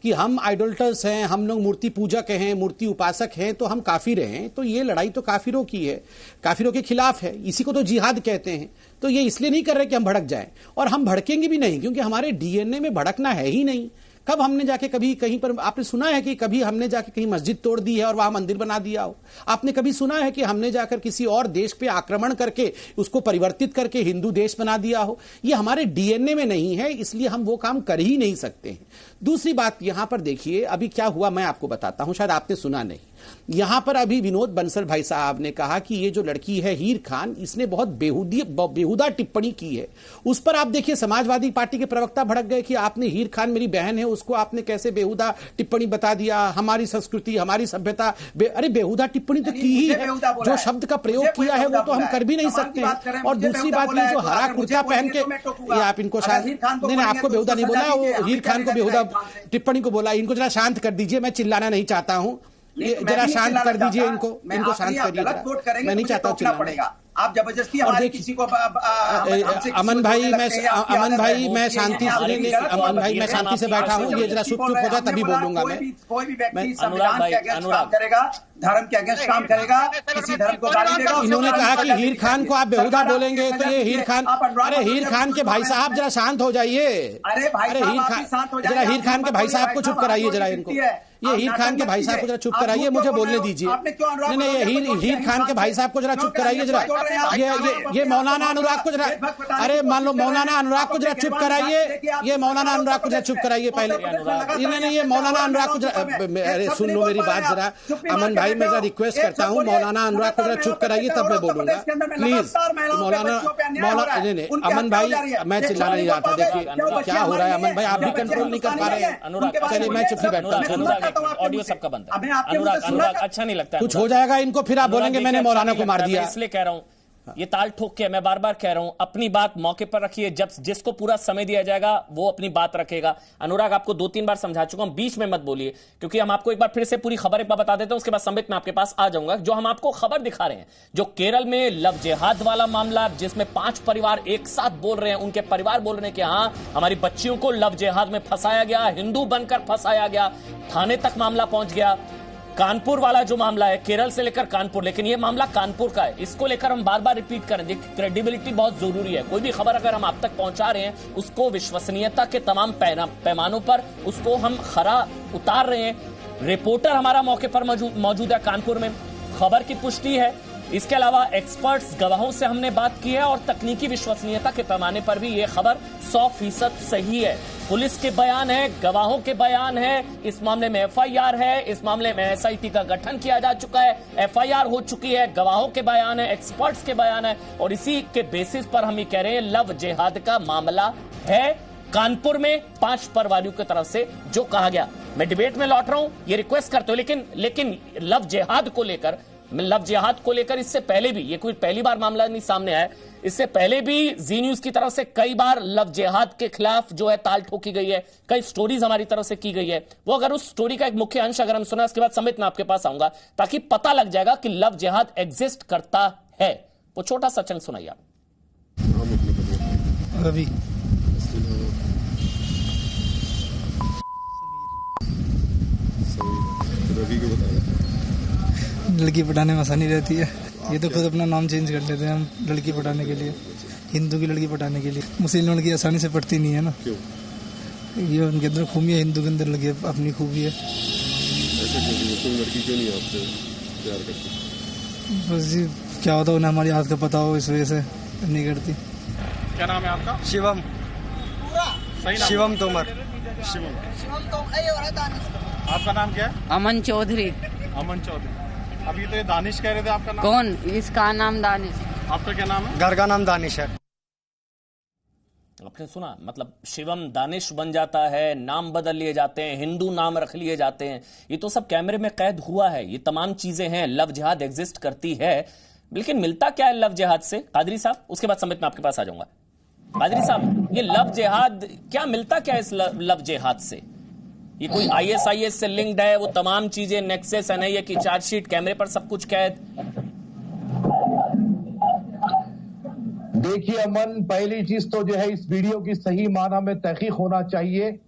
कि हम आइडोल्टर्स हैं, हम लोग मूर्ति पूजक हैं, मूर्ति उपासक हैं, तो हम काफिर हैं। तो ये लड़ाई तो काफिरों की है, काफिरों के खिलाफ है, इसी को तो जिहाद कहते हैं। तो ये इसलिए नहीं कर रहे कि हम भड़क जाएं, और हम भड़केंगे भी नहीं, क्योंकि हमारे डीएनए में भड़कना है ही नहीं। कब हमने जाके कभी कहीं पर, आपने सुना है कि कभी हमने जाके कहीं मस्जिद तोड़ दी है और वहां मंदिर बना दिया हो? आपने कभी सुना है कि हमने जाकर किसी और देश पे आक्रमण करके उसको परिवर्तित करके हिंदू देश बना दिया हो? ये हमारे डीएनए में नहीं है, इसलिए हम वो काम कर ही नहीं सकते हैं। दूसरी बात यहां पर देखिए, अभी क्या हुआ मैं आपको बताता हूं, शायद आपने सुना नहीं। यहां पर अभी विनोद बंसल भाई साहब ने कहा कि ये जो लड़की है हीर खान, इसने बहुत बेहुदा टिप्पणी की है। उस पर आप देखिए समाजवादी पार्टी के प्रवक्ता भड़क गए कि आपने हीर खान मेरी बहन है, उसको आपने कैसे बेहुदा टिप्पणी बता दिया, हमारी संस्कृति हमारी सभ्यता। अरे बेहुदा टिप्पणी तो की ही है, जो शब्द का प्रयोग किया है वो तो हम कर भी नहीं सकते हैं। और दूसरी बात ये जो हरा कुर्ता पहन के, ये आप इनको शांत, नहीं आपको बेहुदा नहीं बोला, वो हीर खान को बेहुदा टिप्पणी को बोला। इनको जरा शांत कर दीजिए, मैं चिल्लाना नहीं चाहता हूं, जरा शांत कर दीजिए इनको शांत करिए। मैं नहीं चाहता हूं चिल्लाना। आप जबरदस्ती हमारे किसी को अमन भाई मैं शांति से बैठा हूँ, ये जरा चुप हो जाए तभी बोलूंगा मैं। कोई भी व्यक्ति संविधान के अगेंस्ट काम करेगा, धर्म के अगेंस्ट काम करेगा, किसी धर्म को गाली देगा। इन्होंने कहा कि हीर खान को आप बेहुदा बोलेंगे तो ये हीर खान, अरे हीर खान के भाई साहब जरा शांत हो जाइए। अरे हीर खान के भाई साहब को चुप कराइए जरा, इनको ये हीर खान के भाई साहब को जरा चुप कराइए, मुझे बोलने दीजिए। नहीं ये हीर खान के भाई साहब को जरा चुप कराइए जरा। ये मौलाना अनुराग को जरा, अरे मान लो मौलाना अनुराग को जरा चुप कराइए, ये मौलाना अनुराग को जरा चुप कराइए पहले। नहीं ये मौलाना अनुराग को जरा, अरे सुन लो मेरी बात जरा। अमन भाई मैं जरा रिक्वेस्ट करता हूँ, मौलाना अनुराग को जरा चुप कराइए तब मैं बोलूंगा प्लीज। मौलाना अमन भाई मैं चिल्ला नहीं रहा था, देखिए क्या हो रहा है अमन भाई, आप भी कंट्रोल नहीं कर पा रहे हैं। चलिए मैं चुप ही बैठता हूँ, ऑडियो सबका बंद है। अनुराग अच्छा नहीं लगता, कुछ हो जाएगा इनको फिर आप बोलेंगे मैंने मौलाना को मार दिया। इसलिए कह रहा हूं, ये ताल ठोक के, मैं बार बार कह रहा हूं, अपनी बात मौके पर रखिए, जब जिसको पूरा समय दिया जाएगा वो अपनी बात रखेगा। अनुराग आपको 2-3 बार समझा चुका हूं, बीच में मत बोलिए, क्योंकि हम आपको एक बार फिर से पूरी खबर एक बार बता देते हैं, उसके बाद संबित मैं आपके पास आ जाऊंगा। जो हम आपको खबर दिखा रहे हैं, जो केरल में लव जिहाद वाला मामला, जिसमें 5 परिवार एक साथ बोल रहे हैं, उनके परिवार बोल रहे हैं कि हाँ हमारी बच्चियों को लव जिहाद में फंसाया गया, हिंदू बनकर फंसाया गया, थाने तक मामला पहुंच गया। कानपुर वाला जो मामला है, केरल से लेकर कानपुर, लेकिन ये मामला कानपुर का है, इसको लेकर हम बार बार रिपीट करें। देखिए क्रेडिबिलिटी बहुत जरूरी है, कोई भी खबर अगर हम आप तक पहुंचा रहे हैं उसको विश्वसनीयता के तमाम पैमानों पर उसको हम खरा उतार रहे हैं। रिपोर्टर हमारा मौके पर मौजूद है कानपुर में, खबर की पुष्टि है। इसके अलावा एक्सपर्ट्स गवाहों से हमने बात की है, और तकनीकी विश्वसनीयता के पैमाने पर भी यह खबर 100% सही है। पुलिस के बयान है, गवाहों के बयान है, इस मामले में एफआईआर है, इस मामले में एसआईटी का गठन किया जा चुका है, एफआईआर हो चुकी है, गवाहों के बयान है, एक्सपर्ट्स के बयान है, और इसी के बेसिस पर हम ये कह रहे हैं लव जिहाद का मामला है कानपुर में 5 परिवारों की तरफ से जो कहा गया। मैं डिबेट में लौट रहा हूं, ये रिक्वेस्ट करते हो, लेकिन लव जिहाद को लेकर इससे पहले भी, ये कोई पहली बार मामला नहीं सामने आया, इससे पहले भी जी न्यूज की तरफ से कई बार लव जिहाद के खिलाफ जो है ताल ठोकी गई है, कई स्टोरीज हमारी तरफ से की गई है। वो अगर उस स्टोरी का एक मुख्य अंश अगर हम सुना, उसके बाद समित मैं आपके पास आऊंगा ताकि पता लग जाएगा कि लव जिहाद एग्जिस्ट करता है। वो छोटा सा चंद सुनाइए आप। रवि लड़की पटाने में आसानी रहती है, ये तो खुद अपना नाम चेंज कर लेते हैं हम लड़की पटाने के लिए, हिंदू की लड़की पटाने के लिए। मुस्लिम लड़की आसानी से पटती नहीं है ना, क्यों? ये उनके अंदर खूबी है, हिंदू के अंदर लगी अपनी खूबी है। मुस्लिम लड़की क्यों नहीं आपसे प्यार करती? बस जी क्या होता है, उन्हें हमारी हाथ का पता हो, इस वजह से नहीं करती। क्या नाम है आपका? शिवम तोमर। आपका नाम क्या है? अमन चौधरी। अमन चौधरी। अभी तो ये दानिश कह रहे थे, आपका नाम? कौन? इसका नाम दानिश। आपका क्या नाम है? घर का नाम दानिश है। आपने सुना, मतलब शिवम दानिश बन जाता है, नाम बदल लिए जाते हैं, हिंदू नाम रख लिए जाते हैं। ये तो सब कैमरे में कैद हुआ है। ये तमाम चीजें हैं, लव जिहाद एग्जिस्ट करती है, लेकिन मिलता क्या है लव जिहाद से? कादरी साहब, उसके बाद समित में आपके पास आ जाऊंगा। कादरी साहब, ये लव जिहाद क्या मिलता क्या इस लव जिहाद से? ये कोई ISIS से लिंक्ड है? वो तमाम चीजें, नेक्सस NIA की चार्जशीट, कैमरे पर सब कुछ कैद। देखिए अमन, पहली चीज तो जो है इस वीडियो की सही माना में तहकीक होना चाहिए,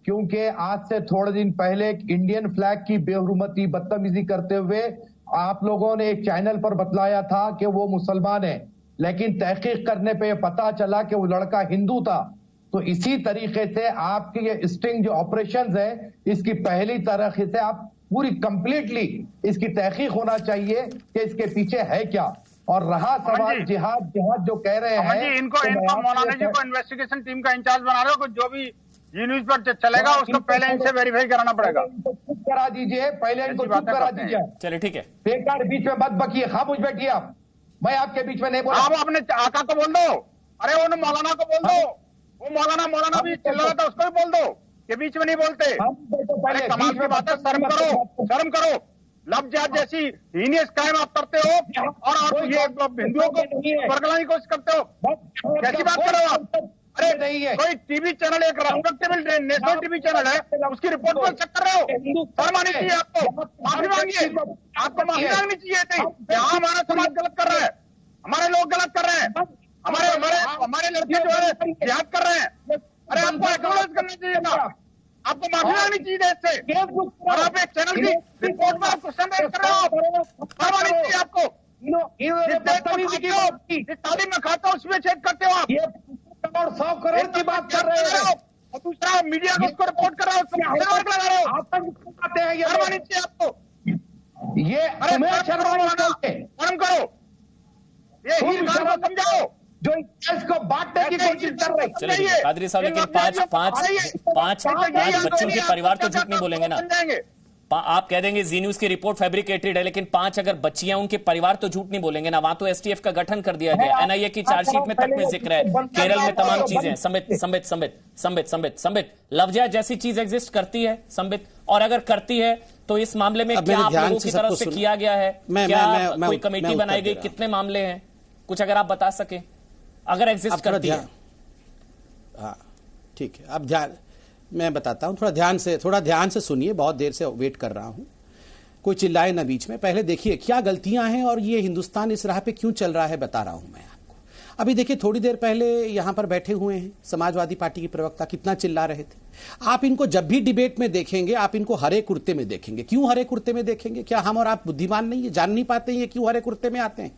क्योंकि आज से थोड़े दिन पहले एक इंडियन फ्लैग की बेहुरमती बदतमीजी करते हुए आप लोगों ने एक चैनल पर बतलाया था कि वो मुसलमान है, लेकिन तहकीक करने पे पता चला कि वो लड़का हिंदू था। तो इसी तरीके से आपके ये स्टिंग जो ऑपरेशंस है, इसकी पहली तरीके से आप पूरी कंप्लीटली इसकी तहकीक होना चाहिए कि इसके पीछे है क्या। और रहा सवाल जिहाद जो कह रहे हैं, इनको मौलाना जी को इन्वेस्टिगेशन टीम का इंचार्ज बना रहे हो, जो भी जी न्यूज पर चलेगा उसको पहले इनसे वेरीफाई कराना पड़ेगा। चुप करा दीजिए, पहले इनको चुप करा दीजिए। चलिए ठीक है, बेकार बीच में मत बकिए, खामोश बैठिए आप। मैं आपके बीच में नहीं बोला। आप अपने आका को बोल दो, अरे वो मौलाना को बोल दो, वो मौलाना भी चिल्ला रहा था, उसको भी बोल दो कि बीच में नहीं बोलते। अरे कमाल की बात है, शर्म करो। लव जिहाद जैसी हीनियस क्राइम आप करते हो और आप ये हिंदुओं को बरगलाने की कोशिश करते हो। कैसी बात कर रहे हो आप? अरे कोई टीवी चैनल, एक रेस्पेक्टेबल नेशनल टीवी चैनल है, उसकी रिपोर्ट पर चेक कर रहे हो। शर्म आनी चाहिए आपको, माफी मांगिए। आपको माफी मांगनी चाहिए थी। यहाँ हमारा समाज गलत कर रहा है, हमारे लोग गलत कर रहे हैं, हमारे लड़के जो है जिहाद कर रहे हैं। अरे आपको एक्नॉलेज करना चाहिए था, आपको माफी मांगनी चाहिए इससे। और आप एक चैनल की रिपोर्ट में आप क्वेश्चन रेज कर रहे हो, शर्म आनी चाहिए आपको। तालीम में खाता हो उसमें चेक करते हो आप, और 100 करोड़ की बात कर रहे हो, और दूसरा मीडिया को उसको रिपोर्ट कर रहे हो, लगा रहे हो। शर्म आनी चाहिए आपको। ये शर्म करो, ये हीर खान को समझाओ जो देश को बांटने की कोशिश कर रहे हैं। चलिए कादरी साहब, लेकिन पांच बच्चों के परिवार तो झूठ नहीं बोलेंगे ना। आप कह देंगे जी न्यूज की रिपोर्ट फैब्रिकेटेड है, लेकिन 5 अगर बच्चियां, उनके परिवार तो झूठ नहीं बोलेंगे ना। वहां तो STF का गठन कर दिया गया, NIA की चार्जशीट में तक में जिक्र है, केरल में तमाम चीजें। संबित लव जिहाद जैसी चीज एग्जिस्ट करती है संबित, और अगर करती है तो इस मामले में क्या आप लोगों की तरफ से किया गया है? क्या कोई कमेटी बनाई गई? कितने मामले हैं? कुछ अगर आप बता सके, अगर एग्जिस्ट करती है। हाँ ठीक है, अब मैं बताता हूं, थोड़ा ध्यान से सुनिए, बहुत देर से वेट कर रहा हूं, कोई चिल्लाए ना बीच में। पहले देखिए क्या गलतियां हैं और ये हिंदुस्तान इस राह पे क्यों चल रहा है, बता रहा हूं मैं आपको। अभी देखिए, थोड़ी देर पहले यहां पर बैठे हुए हैं समाजवादी पार्टी के प्रवक्ता, कितना चिल्ला रहे थे। आप इनको जब भी डिबेट में देखेंगे, आप इनको हरे कुर्ते में देखेंगे। क्यों हरे कुर्ते में देखेंगे? क्या हम और आप बुद्धिमान नहीं है, जान नहीं पाते ये क्यों हरे कुर्ते में आते हैं?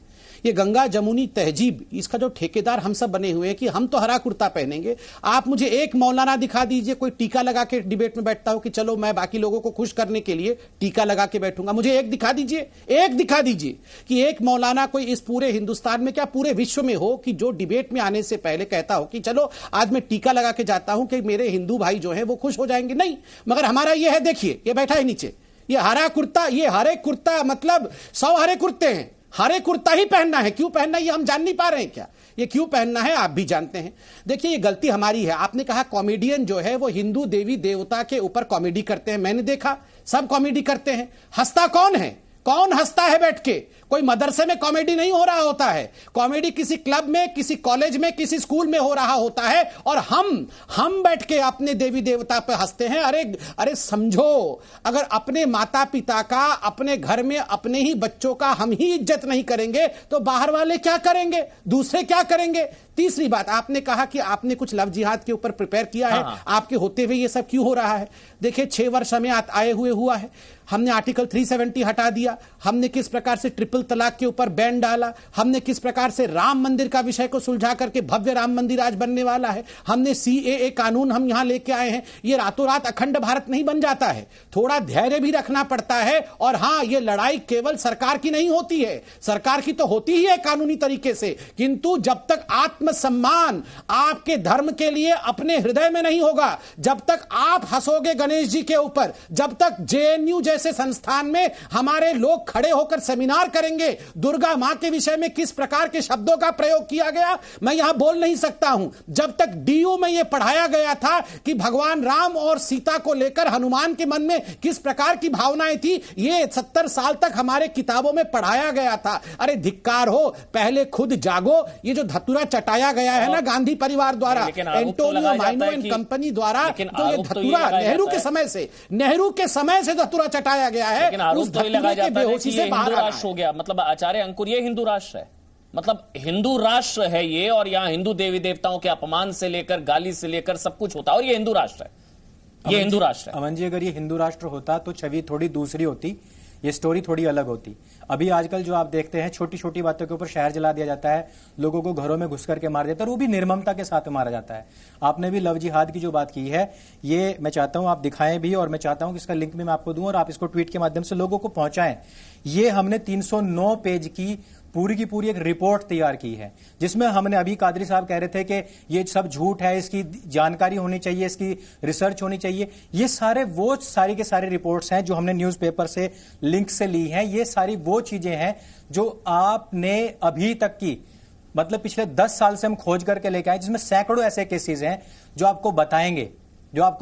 ये गंगा जमुनी तहजीब, इसका जो ठेकेदार हम सब बने हुए हैं कि हम तो हरा कुर्ता पहनेंगे। आप मुझे एक मौलाना दिखा दीजिए कोई टीका लगा के डिबेट में बैठता हो कि चलो मैं बाकी लोगों को खुश करने के लिए टीका लगा के बैठूंगा। मुझे एक दिखा दीजिए कि एक मौलाना कोई इस पूरे हिंदुस्तान में, क्या पूरे विश्व में हो, कि जो डिबेट में आने से पहले कहता हो कि चलो आज मैं टीका लगा के जाता हूं कि मेरे हिंदू भाई जो है वो खुश हो जाएंगे। नहीं, मगर हमारा ये है, देखिए ये बैठा है नीचे, ये हरा कुर्ता, ये हरे कुर्ता, मतलब 100 हरे कुर्ते हैं, हरे कुर्ता ही पहनना है। क्यों पहनना है ये हम जान नहीं पा रहे हैं क्या? ये क्यों पहनना है आप भी जानते हैं। देखिए ये गलती हमारी है। आपने कहा कॉमेडियन जो है वो हिंदू देवी देवता के ऊपर कॉमेडी करते हैं। मैंने देखा सब कॉमेडी करते हैं। हंसता कौन है? कौन हंसता है बैठ के? कोई मदरसे में कॉमेडी नहीं हो रहा होता है, कॉमेडी किसी क्लब में, किसी कॉलेज में, किसी स्कूल में हो रहा होता है, और हम बैठ के अपने देवी देवता पे हंसते हैं। अरे समझो, अगर अपने माता पिता का, अपने घर में अपने ही बच्चों का हम ही इज्जत नहीं करेंगे तो बाहर वाले क्या करेंगे, दूसरे क्या करेंगे? तीसरी बात, आपने कहा कि आपने कुछ लव जिहाद के ऊपर प्रिपेयर किया है। आपके होते हुए ये सब क्यों हो रहा है? देखिए 6 वर्ष हमें आए हुए हुआ है, हमने आर्टिकल 370 हटा दिया, हमने किस प्रकार से ट्रिपल तलाक के ऊपर बैन डाला, हमने किस प्रकार से राम मंदिर का विषय को सुलझा करके भव्य राम मंदिर आज बनने वाला है, हमने CAA कानून हम यहां लेके आए हैं। ये रातों रात अखंड भारत नहीं बन जाता है, थोड़ा धैर्य भी रखना पड़ता है। और हां, ये लड़ाई केवल सरकार की नहीं होती है, सरकार की तो होती ही है कानूनी तरीके से, किंतु जब तक आत्म सम्मान आपके धर्म के लिए अपने हृदय में नहीं होगा, जब तक आप हंसोगे गणेश जी के ऊपर, जब तक जेएनयू जैसे संस्थान में हमारे लोग खड़े होकर सेमिनार करेंगे दुर्गा मां के विषय में किस प्रकार के शब्दों का प्रयोग किया गया मैं यहां बोल नहीं सकता हूं। जब तक डीयू में यह पढ़ाया गया था कि भगवान राम और सीता को लेकर हनुमान के मन में किस प्रकार की भावनाएं थी, ये 70 साल तक हमारे किताबों में पढ़ाया गया था। अरे धिक्कार हो, पहले खुद जागो। ये जो धतूरा चटाया गया है ना गांधी परिवार द्वारा, एंटोनियो माइनो एंड कंपनी द्वारा, तो ये धतूरा नेहरू के समय से धतूरा चटाया गया है, उस धतूरे के बेहोशी से बाहर आना हो गया। मतलब आचार्य अंकुर, ये हिंदू राष्ट्र है, मतलब हिंदू राष्ट्र है ये, और यहां हिंदू देवी देवताओं के अपमान से लेकर गाली से लेकर सब कुछ होता है, और ये हिंदू राष्ट्र है, ये हिंदू राष्ट्र है। अमन जी, अगर ये हिंदू राष्ट्र होता तो छवि थोड़ी दूसरी होती, ये स्टोरी थोड़ी अलग होती। अभी आजकल जो आप देखते हैं, छोटी छोटी बातों के ऊपर शहर जला दिया जाता है, लोगों को घरों में घुस करके मार देता है, और वो भी निर्ममता के साथ मारा जाता है। आपने भी लव जिहाद की जो बात की है, ये मैं चाहता हूं आप दिखाएं भी, और मैं चाहता हूं कि इसका लिंक भी मैं आपको दूं और आप इसको ट्वीट के माध्यम से लोगों को पहुंचाएं। ये हमने 309 पेज की पूरी की पूरी एक रिपोर्ट तैयार की है, जिसमें हमने, अभी कादरी साहब कह रहे थे कि ये सब झूठ है, इसकी जानकारी होनी चाहिए, इसकी रिसर्च होनी चाहिए। ये सारे वो सारी के सारे रिपोर्ट्स हैं जो हमने न्यूज़पेपर से लिंक से ली हैं। ये सारी वो चीजें हैं जो आपने अभी तक की, मतलब पिछले 10 साल से हम खोज करके लेके आए, जिसमें सैकड़ों ऐसे केसेस हैं जो आपको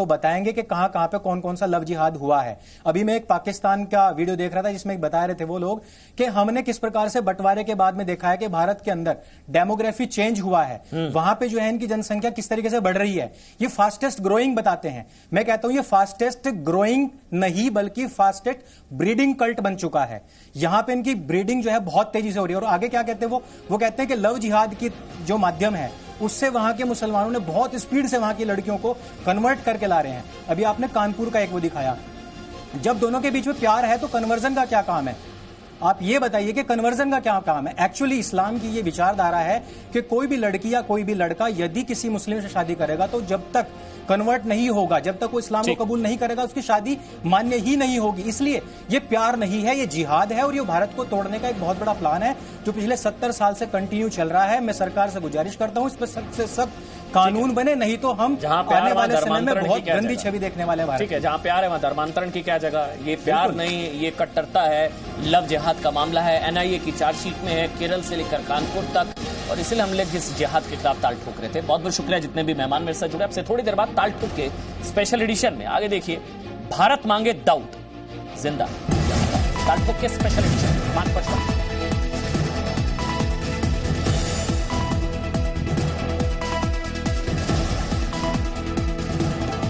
बताएंगे कि कहां कहां पे कौन कौन सा लव जिहाद हुआ है। अभी मैं एक पाकिस्तान का वीडियो देख रहा था जिसमें बता रहे थे वो लोग कि हमने किस प्रकार से बंटवारे के बाद में देखा है कि भारत के अंदर डेमोग्राफी चेंज हुआ है, वहां पे जो है इनकी जनसंख्या किस तरीके से बढ़ रही है। ये फास्टेस्ट ग्रोइंग बताते हैं। मैं कहता हूं ये फास्टेस्ट ग्रोइंग नहीं बल्कि फास्टेस्ट ब्रीडिंग कल्ट बन चुका है। यहां पे इनकी ब्रीडिंग जो है बहुत तेजी से हो रही है। और आगे क्या कहते हैं वो कहते हैं कि लव जिहाद की जो माध्यम है उससे वहां के मुसलमानों ने बहुत स्पीड से वहां की लड़कियों को कन्वर्ट करके ला रहे हैं। अभी आपने कानपुर का एक वो दिखाया, जब दोनों के बीच में प्यार है तो कन्वर्जन का क्या काम है? आप ये बताइए कि कन्वर्जन का क्या काम है? एक्चुअली इस्लाम की ये विचारधारा है कि कोई भी लड़की या कोई भी लड़का यदि किसी मुस्लिम से शादी करेगा तो जब तक कन्वर्ट नहीं होगा, जब तक वो इस्लाम को कबूल नहीं करेगा, उसकी शादी मान्य ही नहीं होगी। इसलिए ये प्यार नहीं है, ये जिहाद है, और ये भारत को तोड़ने का एक बहुत बड़ा प्लान है जो पिछले 70 साल से कंटिन्यू चल रहा है। मैं सरकार से गुजारिश करता हूं इस पर सख्त से सख्त कानून बने, नहीं तो हम आने वाले समय में बहुत गंदी छवि देखने वाले हैं। ठीक है, जहां प्यार है वहां धर्मांतरण की क्या जगह? ये प्यार नहीं, ये कट्टरता है, लव जिहाद का मामला है। एनआईए की चार्जशीट में है, केरल से लेकर कानपुर तक, और इसलिए हम लोग इस जिहाद के खिलाफ ताल ठोक रहे थे। बहुत बहुत शुक्रिया जितने भी मेहमान मेरे साथ जुड़े। आपसे थोड़ी देर बाद ताल ठोक के स्पेशल एडिशन में आगे देखिए, भारत मांगे दाऊद जिंदा, ताल ठोक के स्पेशल एडिशन 5:55।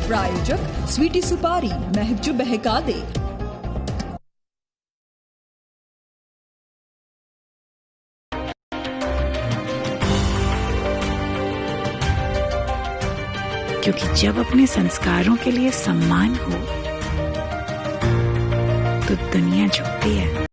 प्रायोजक स्वीटी सुपारी, महक जो बहका दे। क्योंकि जब अपने संस्कारों के लिए सम्मान हो तो दुनिया झुकती है।